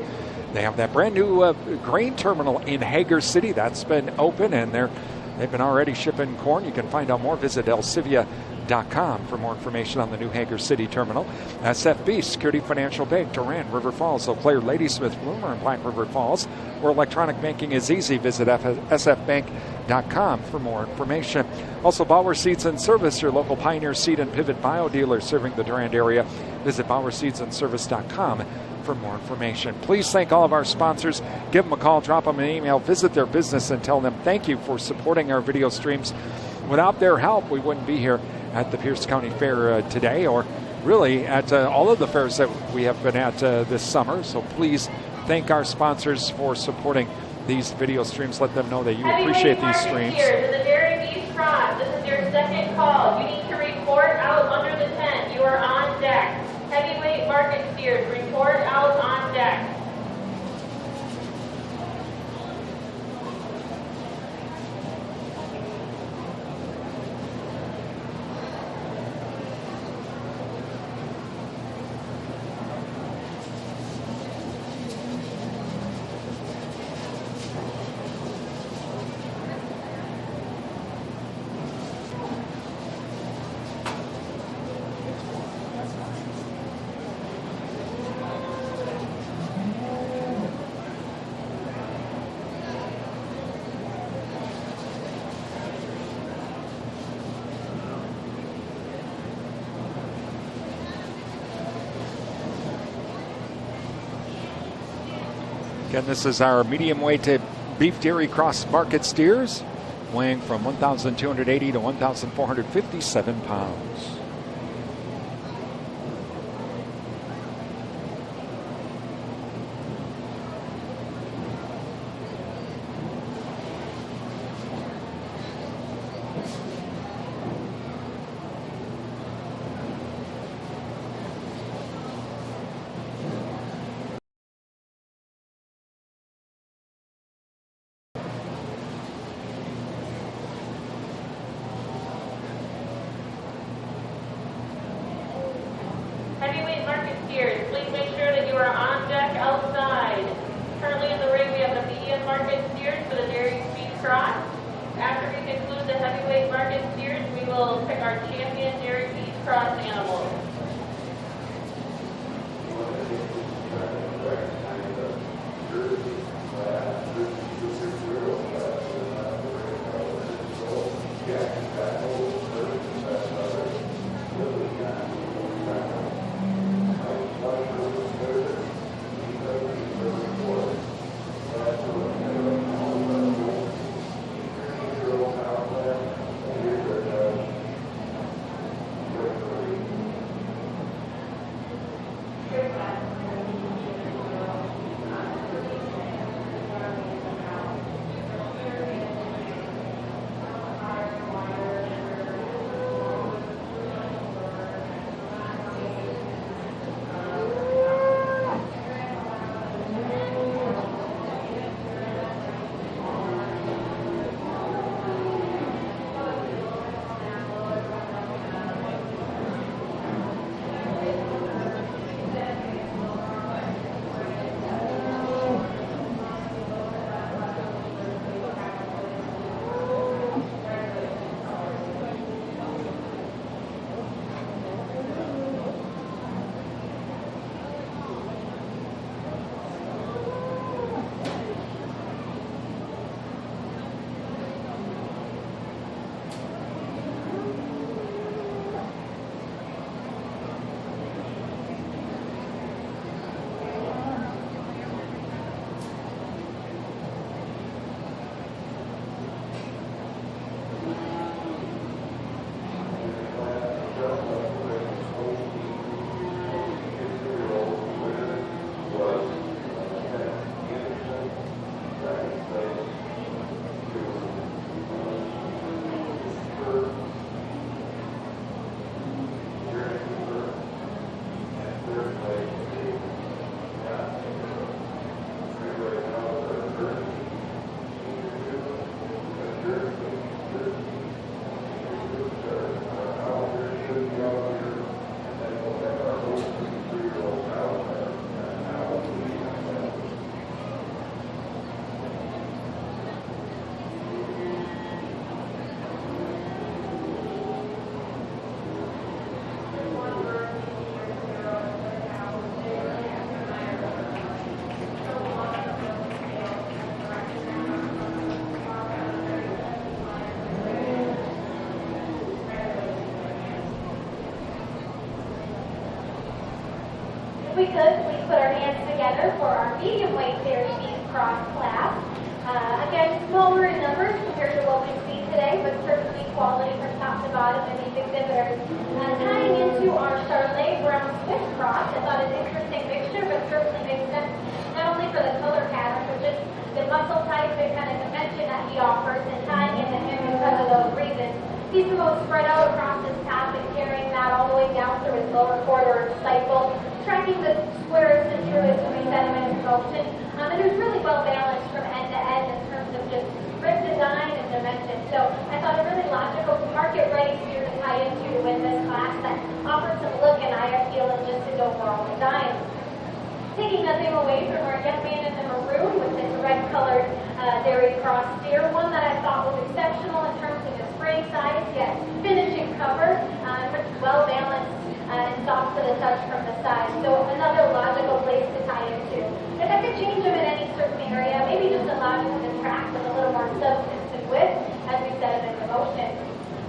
They have that brand new grain terminal in Hager City. That's been open, and they've been already shipping corn. You can find out more. Visit Alcivia.com for more information on the new Hager City terminal. SFB, Security Financial Bank, Durand, River Falls, Eau Claire, Ladysmith, Bloomer, and Black River Falls. Where electronic banking is easy. Visit sfbank.com for more information. Also, Bauer Seeds and Service, your local Pioneer Seed and Pivot Bio dealer serving the Durand area. Visit BauerSeedsandService.com for more information. Please thank all of our sponsors. Give them a call, drop them an email, visit their business, and tell them thank you for supporting our video streams. Without their help, we wouldn't be here at the Pierce County Fair today, or really at all of the fairs that we have been at this summer. So please thank our sponsors for supporting these video streams. Let them know that you appreciate these streams. Here to the Dairy Beef Cross. This is your second call. You need to report out under the tent. You are on deck. Heavyweight market steers, report out on deck. Again, this is our medium weight Beef Dairy Cross Market Steers, weighing from 1,280 to 1,457 pounds. we could, please put our hands together for our medium weight dairy beef cross class. Again, smaller in numbers compared to what we see today, but certainly quality from top to bottom in these exhibitors. Tying into our Charolais Brown Swiss cross, I thought an interesting mixture, but certainly makes sense not only for the color pattern, but just the muscle type and kind of dimension that he offers, and tying into him because of those reasons. He's the most spread out across his top and carrying that all the way down through his lower quarter cycle, tracking the squares and truest between sediment and motion. And it was really well balanced from end to end in terms of just rib design and dimension. So I thought a really logical, market-ready steer to tie into to win this class that offers some look and eye appeal and just his overall design. Taking nothing away from our young man in the maroon with his red-colored dairy cross steer, one that I thought was exceptional in terms of his frame size, yet finishing cover, well balanced and soft to the touch from the side. So another logical place to tie into. If I could change him in any certain area, maybe just allow him to track with a little more substance and width, as we said in the motion.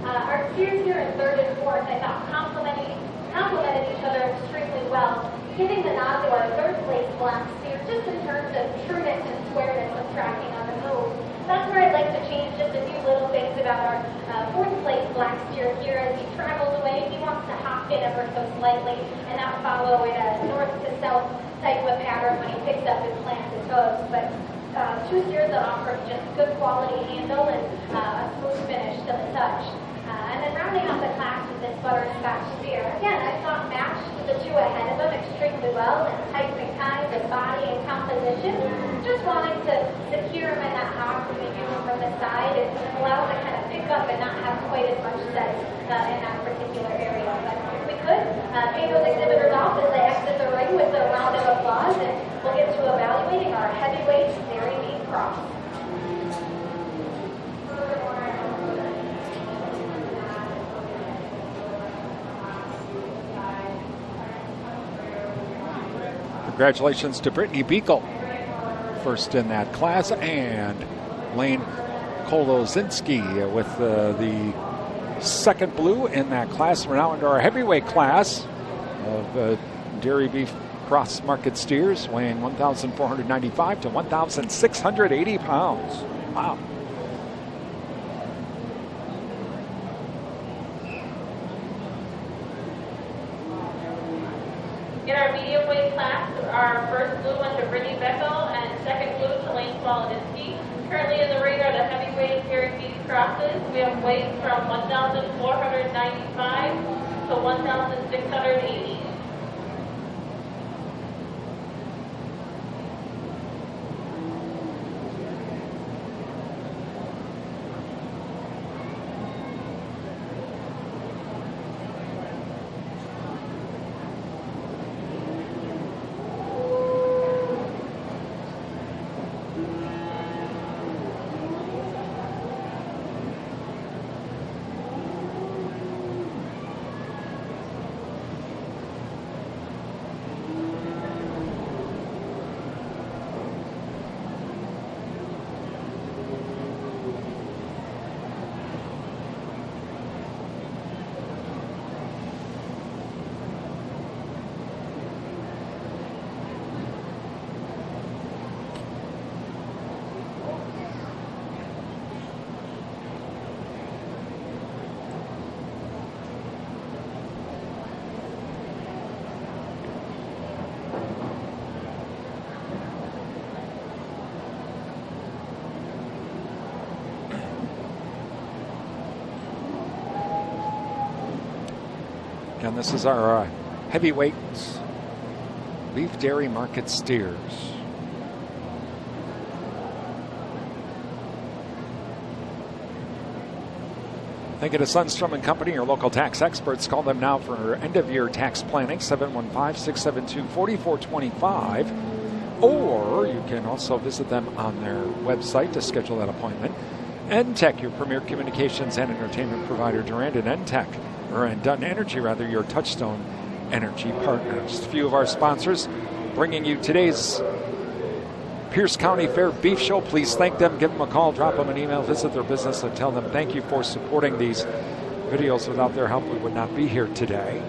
Our steers here in third and fourth, I thought complemented each other extremely well, giving the nod to our third place black steer, just in terms of trueness and squareness of tracking on the move. That's where I'd like to change just a few little things about our fourth place black steer here. As he travels away, he wants to hop in ever so slightly and not follow in a north to south type of pattern when he picks up and plants his hooves. But two steers that offer just good quality handle and a smooth finish to the touch. And then rounding out the class with this butterscotch steer. Again, I thought matched the two ahead of them extremely well in type and kind of body and composition. Just wanted to secure him in that hop from the view from the side and allow him to kind of pick up and not have quite as much sense in that particular area. But if we could, pay those exhibitors off as they exit the ring with a round of applause, and we'll get to evaluating our heavyweight dairy beef cross. Congratulations to Brittany Beekle, first in that class, and Lane Kolozinski with the second blue in that class. We're now into our heavyweight class of dairy beef cross market steers, weighing 1,495 to 1,680 pounds. Wow. In our medium weight class, our first blue went to Brittany Beckel and second blue to Lane Swalodinsky. Currently in the ring are the heavyweight dairy beef crosses. We have weights from 1,495 to 1,680. And this is our heavyweight beef dairy market steers. Thank you to Sundstrom and Company, your local tax experts. Call them now for end-of-year tax planning, 715-672-4425. Or you can also visit them on their website to schedule that appointment. NTech, your premier communications and entertainment provider. Durand and NTech, or Dunn Energy, rather, your Touchstone Energy partner. Just a few of our sponsors bringing you today's Pierce County Fair Beef Show. Please thank them, give them a call, drop them an email, visit their business, and tell them thank you for supporting these videos. Without their help, we would not be here today.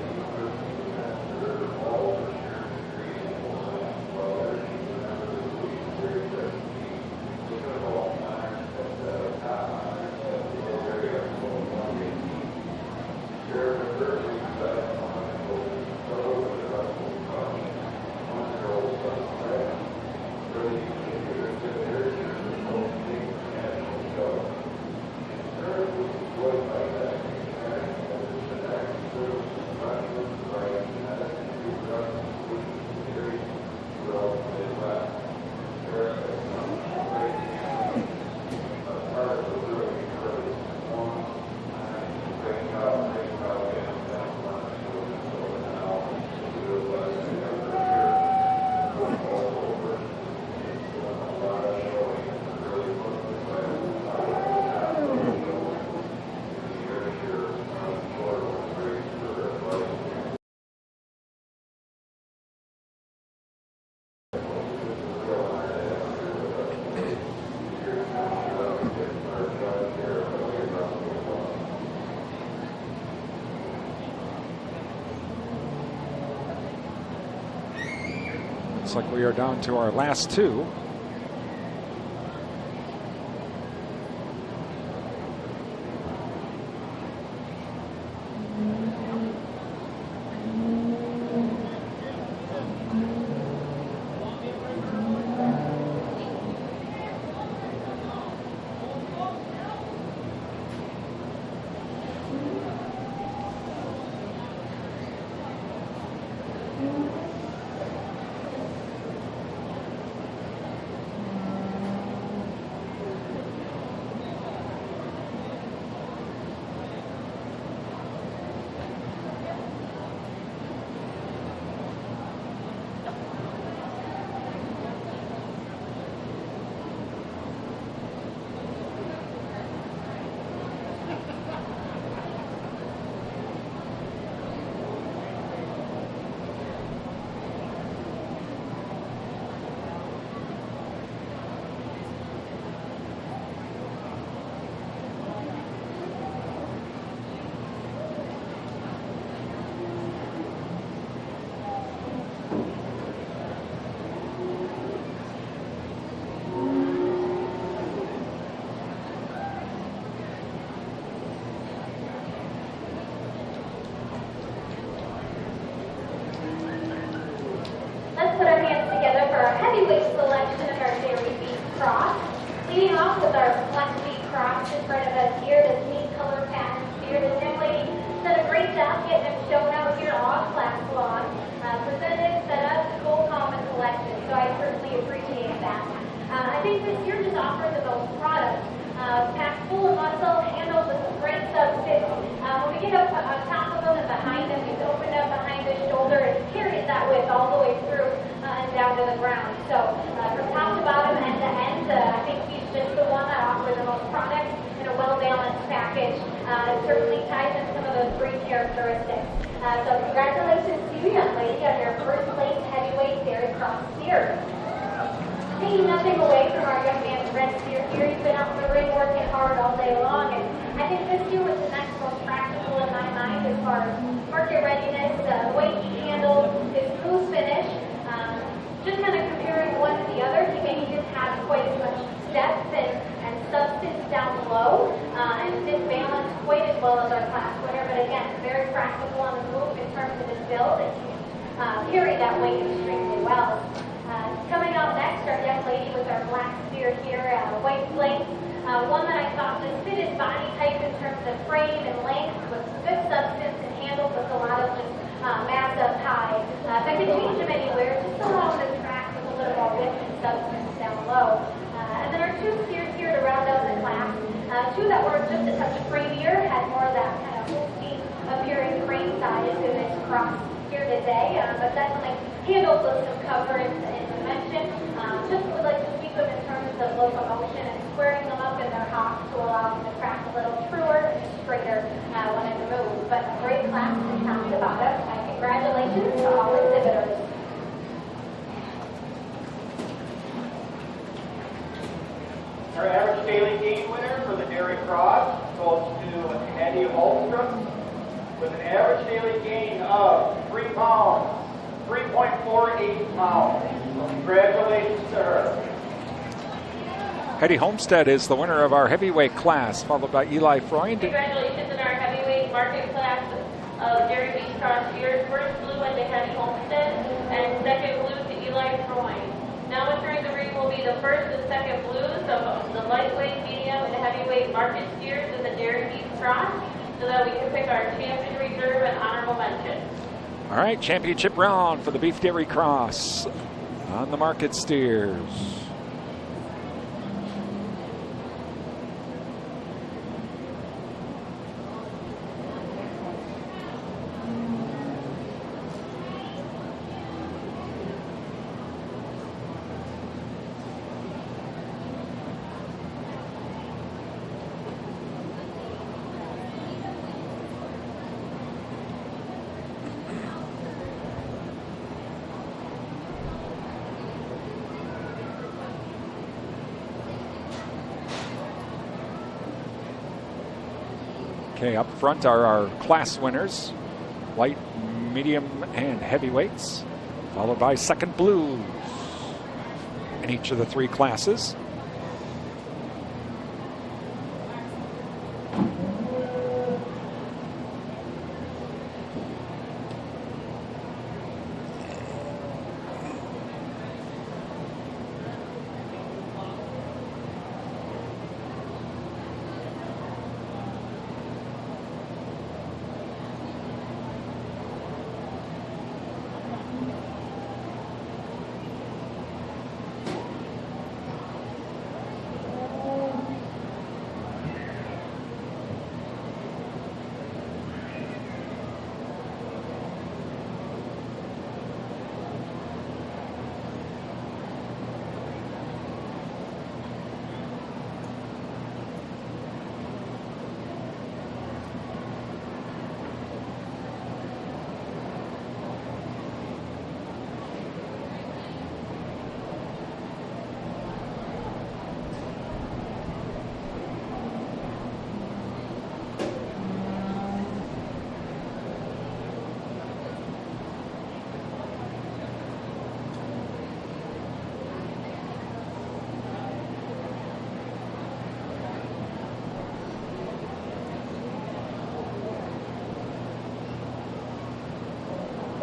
Looks like we are down to our last two. Let's put our hands together for our heavyweight selection of our Dairy Beef Cross. Leading off with our Flex Beef Cross in front of us here, this neat color pattern here. This young lady did a great job getting them shown out here all class long. Presented, set up, cool, calm, and collected. So I certainly appreciate that. I think this year just offers the most product. Packed full of muscle, handled with some great substance. When we get up on top of them and behind them, he's opened up behind his shoulder and carries that width all the way through and down to the ground. So from top to bottom, end to end, I think he's just the one that offers the most product in a well-balanced package. It certainly ties in some of those breed characteristics. So congratulations to you, young lady, on your first place heavyweight dairy cross steer. Taking nothing away from our young man's red steer here. He's been out in the ring working hard all day long, and I think this year was the next most practical in my mind as far as market readiness, the way he handled his smooth finish. Just kind of comparing one to the other, he maybe didn't have quite as much depth and substance down below, and didn't balance quite as well as our class winner, but again, very practical on the move in terms of his build, and carried that weight extremely well. Coming up next, our young lady with our black steer here, white flanks, one that I thought just fit his body type in terms of frame and length, with good substance and handled with a lot of just mass up high. If I could change him anywhere, just allow him to track with a little more width and substance down low. And then our two steers here to round out the class, two that were just a touch framier, had more of that kind of Holstein appearing frame size in this cross here today, but definitely handled with some cover and dimension. Just would like to speak them in terms of locomotion and squaring them up in their hocks to allow them to track a little truer and straighter when it moves. But a great class from top to bottom. Congratulations to all exhibitors. Our average daily gain winner for the Dairy Cross goes to Eddie Holmstrom with an average daily gain of 3 pounds, 3.48 pounds. So congratulations to her. Hetty Homestead is the winner of our heavyweight class, followed by Eli Freund. Congratulations in our heavyweight market class of Dairy Beef Cross steers. First blue went to Hetty Homestead, and second blue to Eli Freund. Now entering the ring will be the first and second blues of the lightweight, medium, and heavyweight market steers of the Dairy Beef Cross, so that we can pick our champion reserve and honorable mention. All right, championship round for the Beef Dairy Cross on the market steers. Okay, up front are our class winners, light, medium, and heavyweights. followed by second blues in each of the three classes.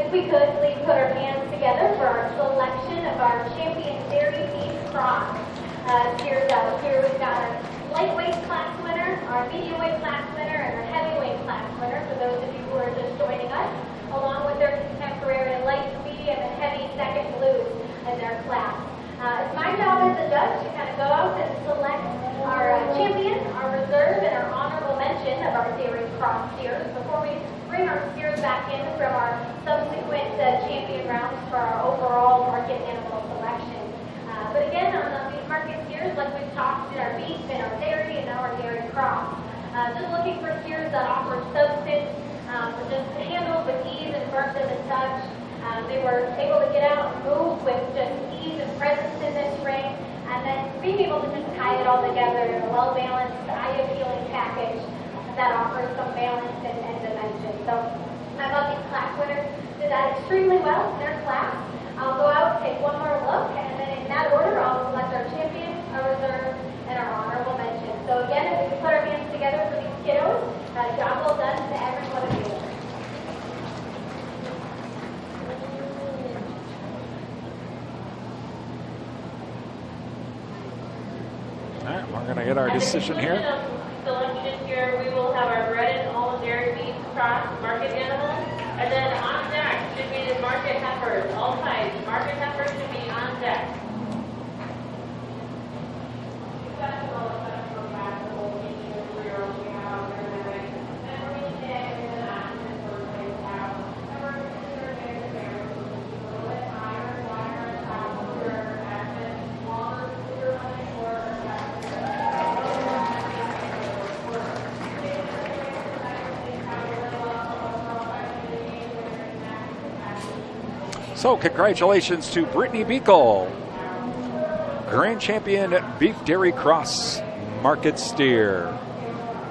If we could, please put our hands together for our selection of our Champion Dairy Beef Cross steers out here. We've got our lightweight class winner, our medium weight class winner, and our heavyweight class winner for those of you who are just joining us, along with their contemporary light, medium, and heavy second blues in their class. It's my job as a judge to kind of go out and select our champion, our reserve, and our honorable mention of our dairy cross steers before we bring our steers back in from our subsequent champion rounds for our overall market animal selection. But again, on the beef market steers, like we've talked in our beef and our dairy and now our dairy cross, just looking for steers that offer substance, just handled with ease and birth of the touch. They were able to get out and move with just ease and presence in this ring, and then being able to just tie it all together in a well-balanced, eye-appealing package that offers some balance and dimension. So I thought these class winners did that extremely well in their class. I'll go out, take one more look, and then in that order, I'll select our champion, our reserve, and our honorable mention. So again, if we can put our hands together for these kiddos, job well done to every one of you. All right, we're going to get our decision here. Selection here, we will have our bred and owned dairy beef cross market animals, and then on deck should be the market heifers, all types. Market heifers should be on deck. So congratulations to Brittany Beekle, Grand Champion Beef Dairy Cross Market Steer.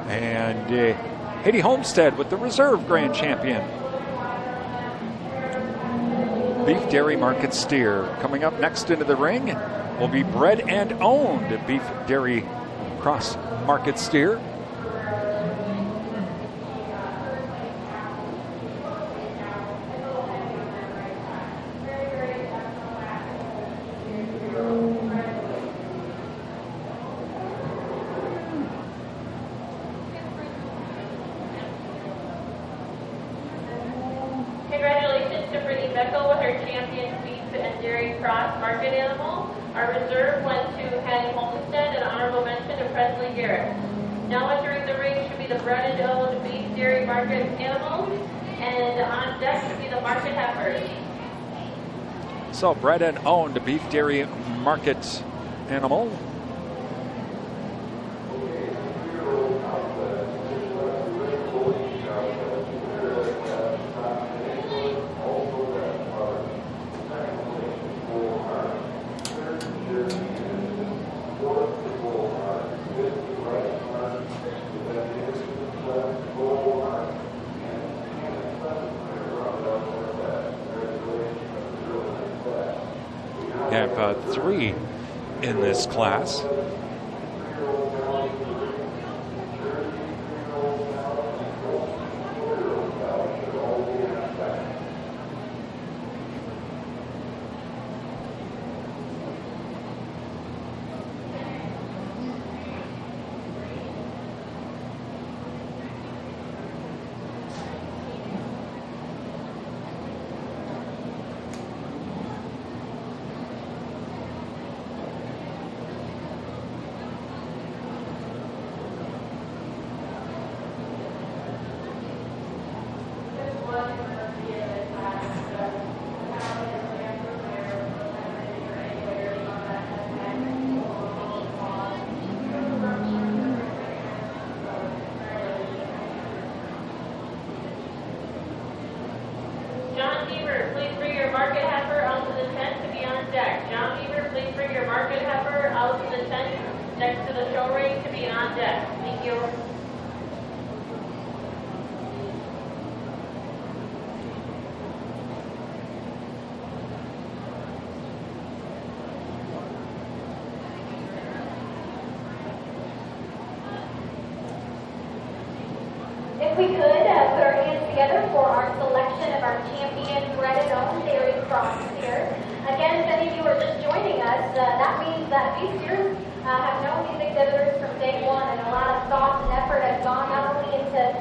And Haiti Homestead with the Reserve Grand Champion Beef Dairy Market Steer. Coming up next into the ring will be Bred and Owned Beef Dairy Cross Market Steer. Congratulations to Brittany Beckle with her Champion Beef and Dairy Cross market animal. Our reserve went to Hattie Homestead, and honorable mention to Presley Garrett. Now entering the ring should be the bred and owned beef dairy market animals, and on deck should be the market heifers. So bred and owned beef dairy market animal. We have 3 in this class. John Beaver, please bring your market heifer onto the tent to be on deck. John Beaver, please bring your market heifer out to the tent next to the show ring to be on deck. Thank you. If we could, put our hands together for our selection of our champion bred and owned dairy cross steers. Again, if any of you are just joining us, that means that these steers have known these exhibitors from day one, and a lot of thought and effort has gone not only into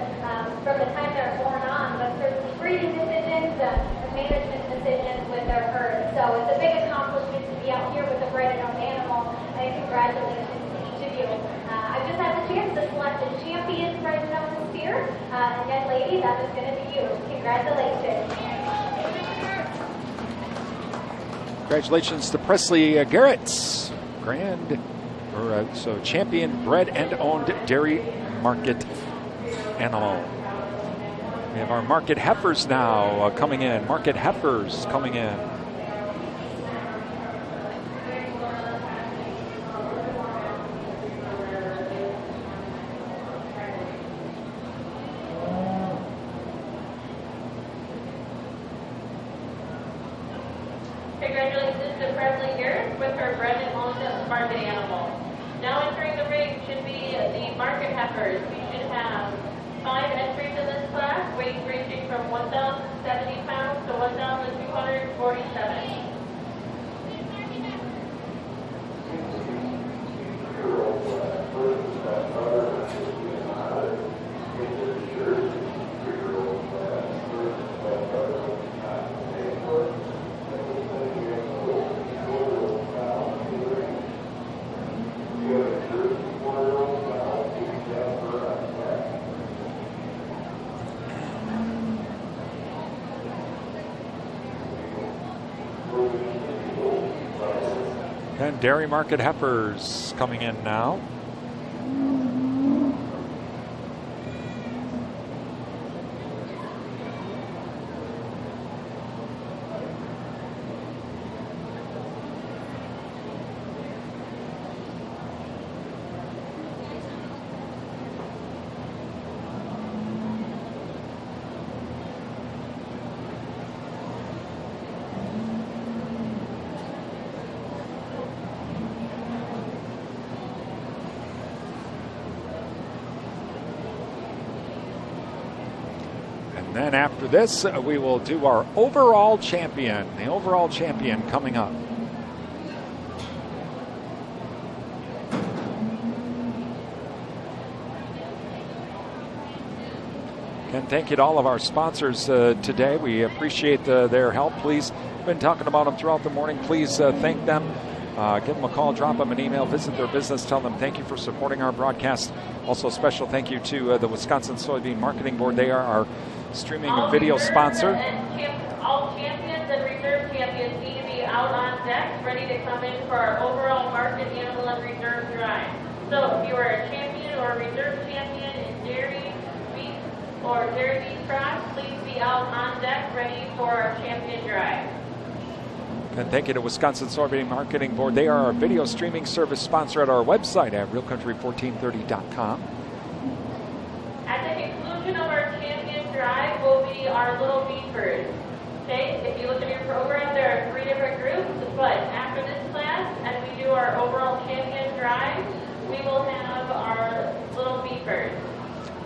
from the time they're born on, but certainly breeding decisions and management decisions with their herd. So it's a big accomplishment to be out here with a bred and owned animal, and congratulations to each of you. I just had the chance to select a champion bred and owned steer. And young lady, that is going to be you. Congratulations. Congratulations to Presley Garrett, so champion bred and owned dairy market animal. We have our market heifers now coming in. Market heifers coming in. Congratulations to Presley Garrett with her bred and owned market animal. Now entering the ring should be the market heifers. We should have 5 entries in this class, weights ranging from 1,070 pounds to 1,247. And dairy market heifers coming in now. And then after this, we will do our overall champion. The overall champion coming up. And thank you to all of our sponsors today. We appreciate their help. Please, we've been talking about them throughout the morning. Please thank them. Give them a call, drop them an email, visit their business, tell them thank you for supporting our broadcast. Also, a special thank you to the Wisconsin Soybean Marketing Board. They are our streaming video sponsor. All champions and reserve champions need to be out on deck, ready to come in for our overall market animal and reserve drive. So if you are a champion or a reserve champion in dairy, beef, or dairy beef cross, please be out on deck, ready for our champion drive. And thank you to Wisconsin Soybean Marketing Board. They are our video streaming service sponsor at our website at realcountry1430.com. At the conclusion of our champion drive will be our little beefers. Okay, if you look at your program, there are 3 different groups, but after this class, as we do our overall champion drive, we will have our little beepers.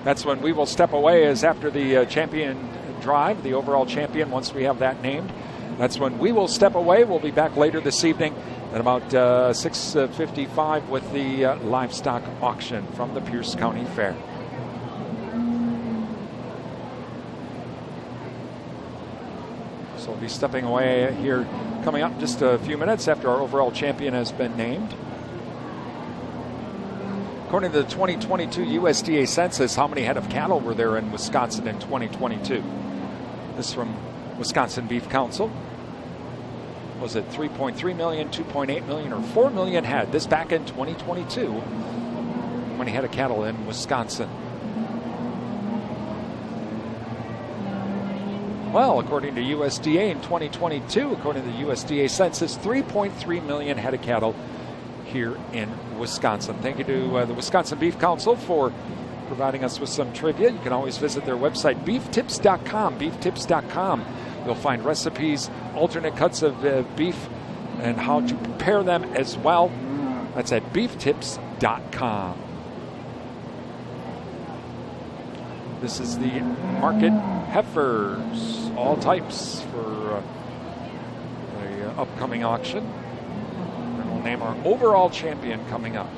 That's when we will step away, is after the champion drive, the overall champion, once we have that named. That's when we will step away. We'll be back later this evening at about 6:55 with the livestock auction from the Pierce County Fair. So we'll be stepping away here, coming up just a few minutes after our overall champion has been named. According to the 2022 USDA Census, how many head of cattle were there in Wisconsin in 2022? This is from Wisconsin Beef Council. Was it 3.3 million, 2.8 million, or 4 million head? This back in 2022. How many head of cattle in Wisconsin? Well, according to USDA in 2022, according to the USDA Census, 3.3 million head of cattle here in Wisconsin. Thank you to the Wisconsin Beef Council for providing us with some trivia. You can always visit their website, beeftips.com, beeftips.com. You'll find recipes, alternate cuts of beef, and how to prepare them as well. That's at beeftips.com. This is the market heifers, all types, for the upcoming auction. And we'll name our overall champion coming up.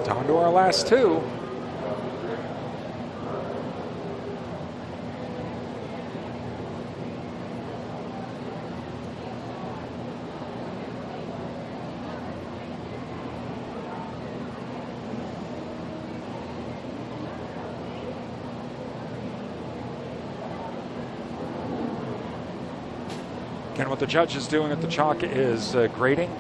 Down to our last two. Again, what the judge is doing at the chalk is grading.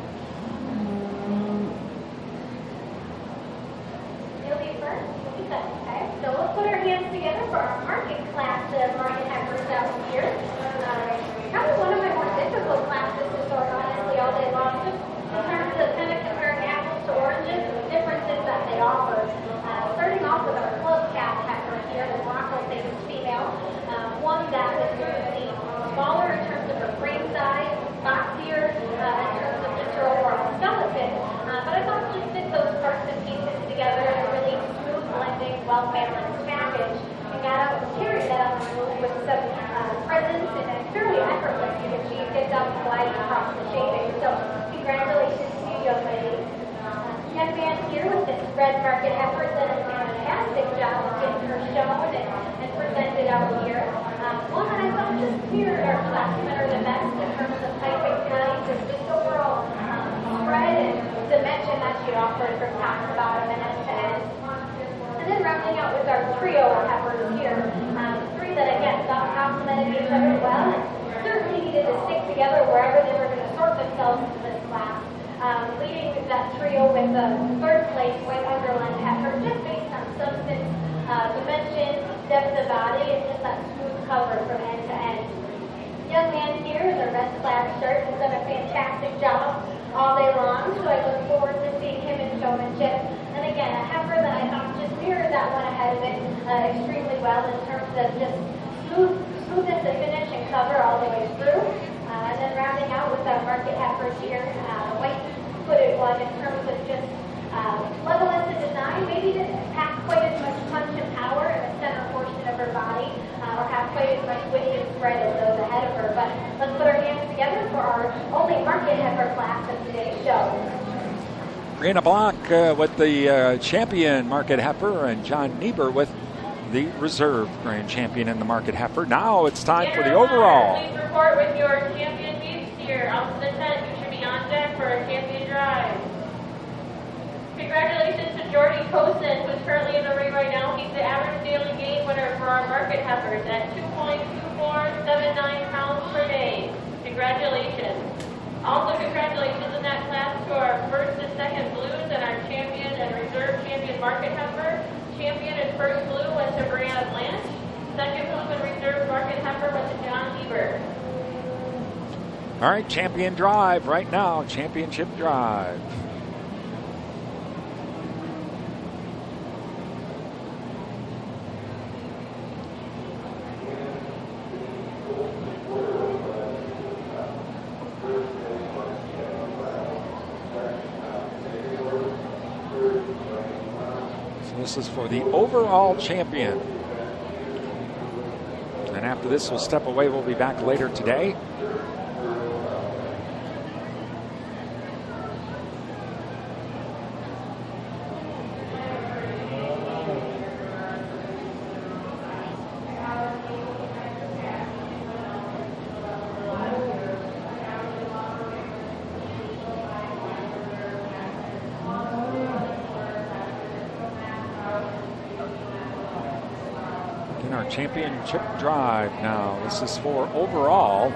Well-balanced package, and got up and carried that on the move with some presence and fairly effortless. You can see it up and glide across the shaving. So congratulations to you, young lady. Young man here with this red market heifer did a fantastic job of getting her shown and presented out here. One that I thought just here, or our classes that are the best in terms of type and size and just overall spread and dimension that she offered from top to bottom and end to end. And then rounding out with our trio of heifers here, three that again complemented each other well and certainly needed to stick together wherever they were going to sort themselves into this class. Leading that trio with the third place white underline heifer, just based on substance, dimension, depth of body, and just that smooth cover from end to end. Young man here in the red plaid shirt has done a fantastic job all day long, so I look forward to seeing him in showmanship. And again, a heifer that I thought just mirrored that one ahead of it extremely well in terms of just smoothness of finish and cover all the way through. And then rounding out with that market heifer here, white-footed one in terms of just level-less of design, maybe didn't pack quite as much punch and power in the center portion of her body, or have quite as much width and spread as those ahead of her. But let's put our hands together for our only market heifer class of today's show. Brianna Block with the champion market heifer, and John Niebuhr with the reserve grand champion in the market heifer. Now it's time for the overall. Please report with your champion beef steer. Out to the tent, you should be on deck for a champion drive. Congratulations to Jordy Posen, who's currently in the ring right now. He's the average daily gain winner for our market heifers at 2.2479 pounds per day. Congratulations. Also, congratulations in that class to our first and second blues and our champion and reserve champion market heifer. Champion and first blue went to Brianna Blanche. Second blue and reserve market heifer went to John Niebuhr. All right, champion drive right now, championship drive. This is for the overall champion. And after this, we'll step away. We'll be back later today. Championship drive now. This is for overall.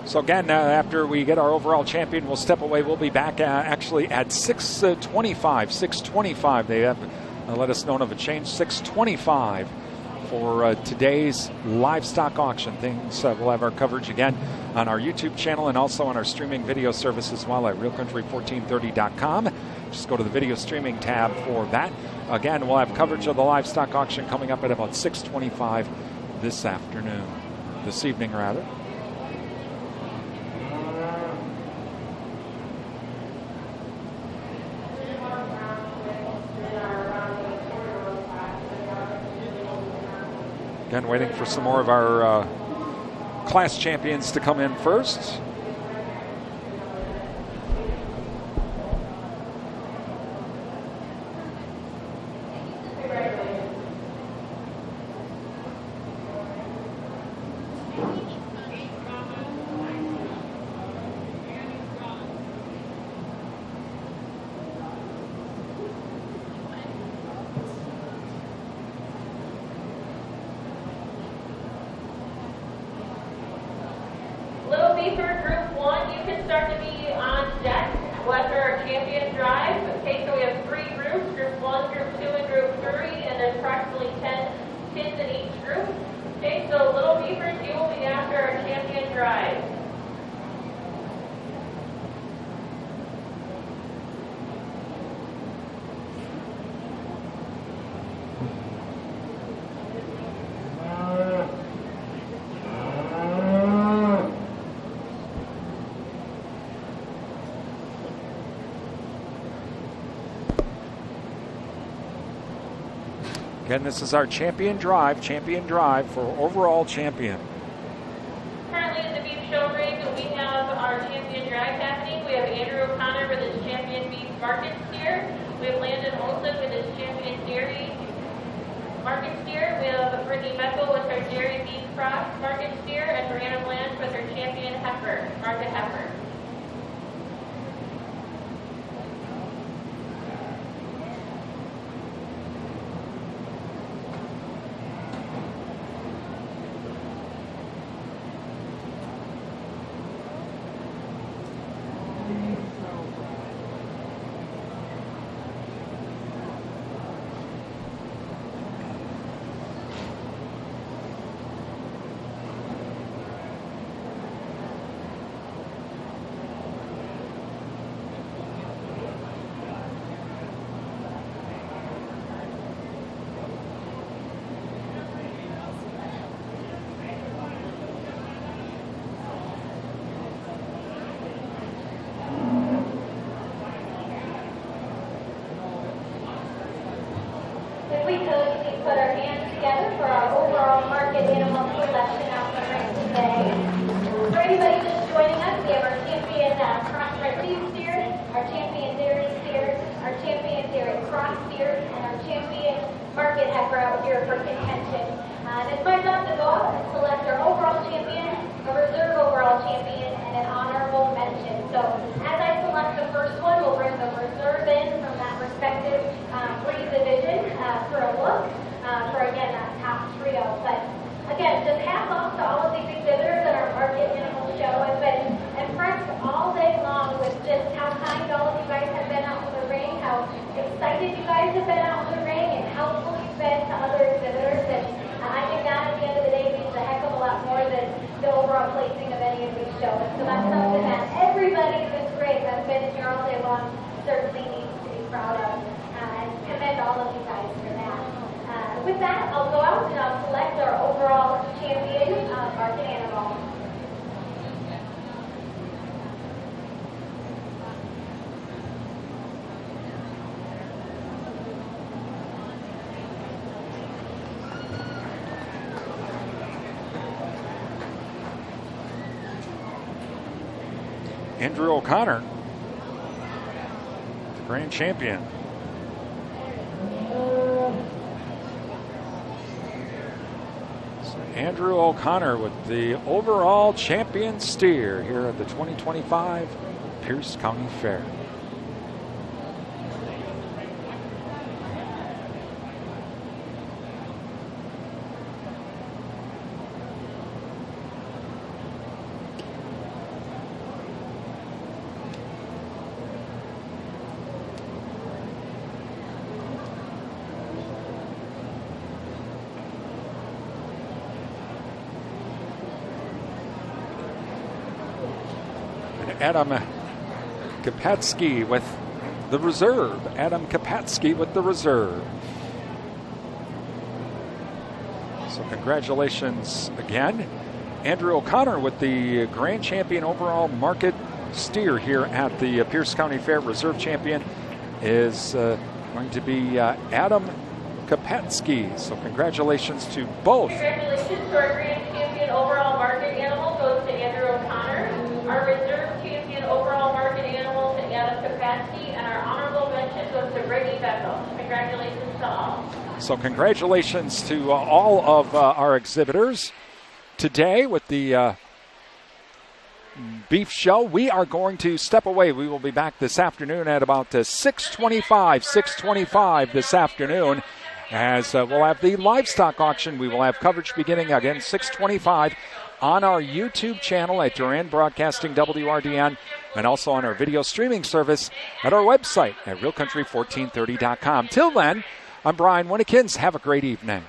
So again, after we get our overall champion, we'll step away. We'll be back actually at 6:25. 6:25. They have let us know of a change. 6:25 for today's livestock auction. We'll have our coverage again on our YouTube channel and also on our streaming video service as well at realcountry1430.com. Just go to the video streaming tab for that. Again, we'll have coverage of the livestock auction coming up at about 6:25 this evening rather. Again, waiting for some more of our class champions to come in first. start to be on deck after our champion drive. Okay, so we have 3 groups, Group 1, Group 2, and Group 3, and there's approximately 10 kids in each group. Okay, so Little Beavers, you will be after our champion drive. Again, this is our champion drive for overall champion. Currently at the beef show ring, we have our champion drive happening. We have Andrew O'Connor with his champion beef market steer. We have Landon Olson with his champion dairy market steer. We have Brittany Meckel with her dairy beef cross market steer, and Brianna Blanche with her champion heifer, market heifer. Andrew O'Connor, the grand champion. So Andrew O'Connor with the overall champion steer here at the 2025 Pierce County Fair. Adam Kapatsky with the reserve. Adam Kapatsky with the reserve. So congratulations again. Andrew O'Connor with the grand champion overall market steer here at the Pierce County Fair. Reserve champion is going to be Adam Kapatsky. So congratulations to both. Congratulations to our grand champion overall market animal goes to Andrew O'Connor. Our reserve champion overall market animal to Adam Kapatsky, and our honorable mention goes to Brittany Beckel. Congratulations to all. So congratulations to all of our exhibitors today with the beef show. We are going to step away. We will be back this afternoon at about 6:25 this afternoon, as we'll have the livestock auction. We will have coverage beginning again 6:25 on our YouTube channel at Duran Broadcasting WRDN, and also on our video streaming service at our website at realcountry1430.com. Till then, I'm Brian Winnekins. Have a great evening.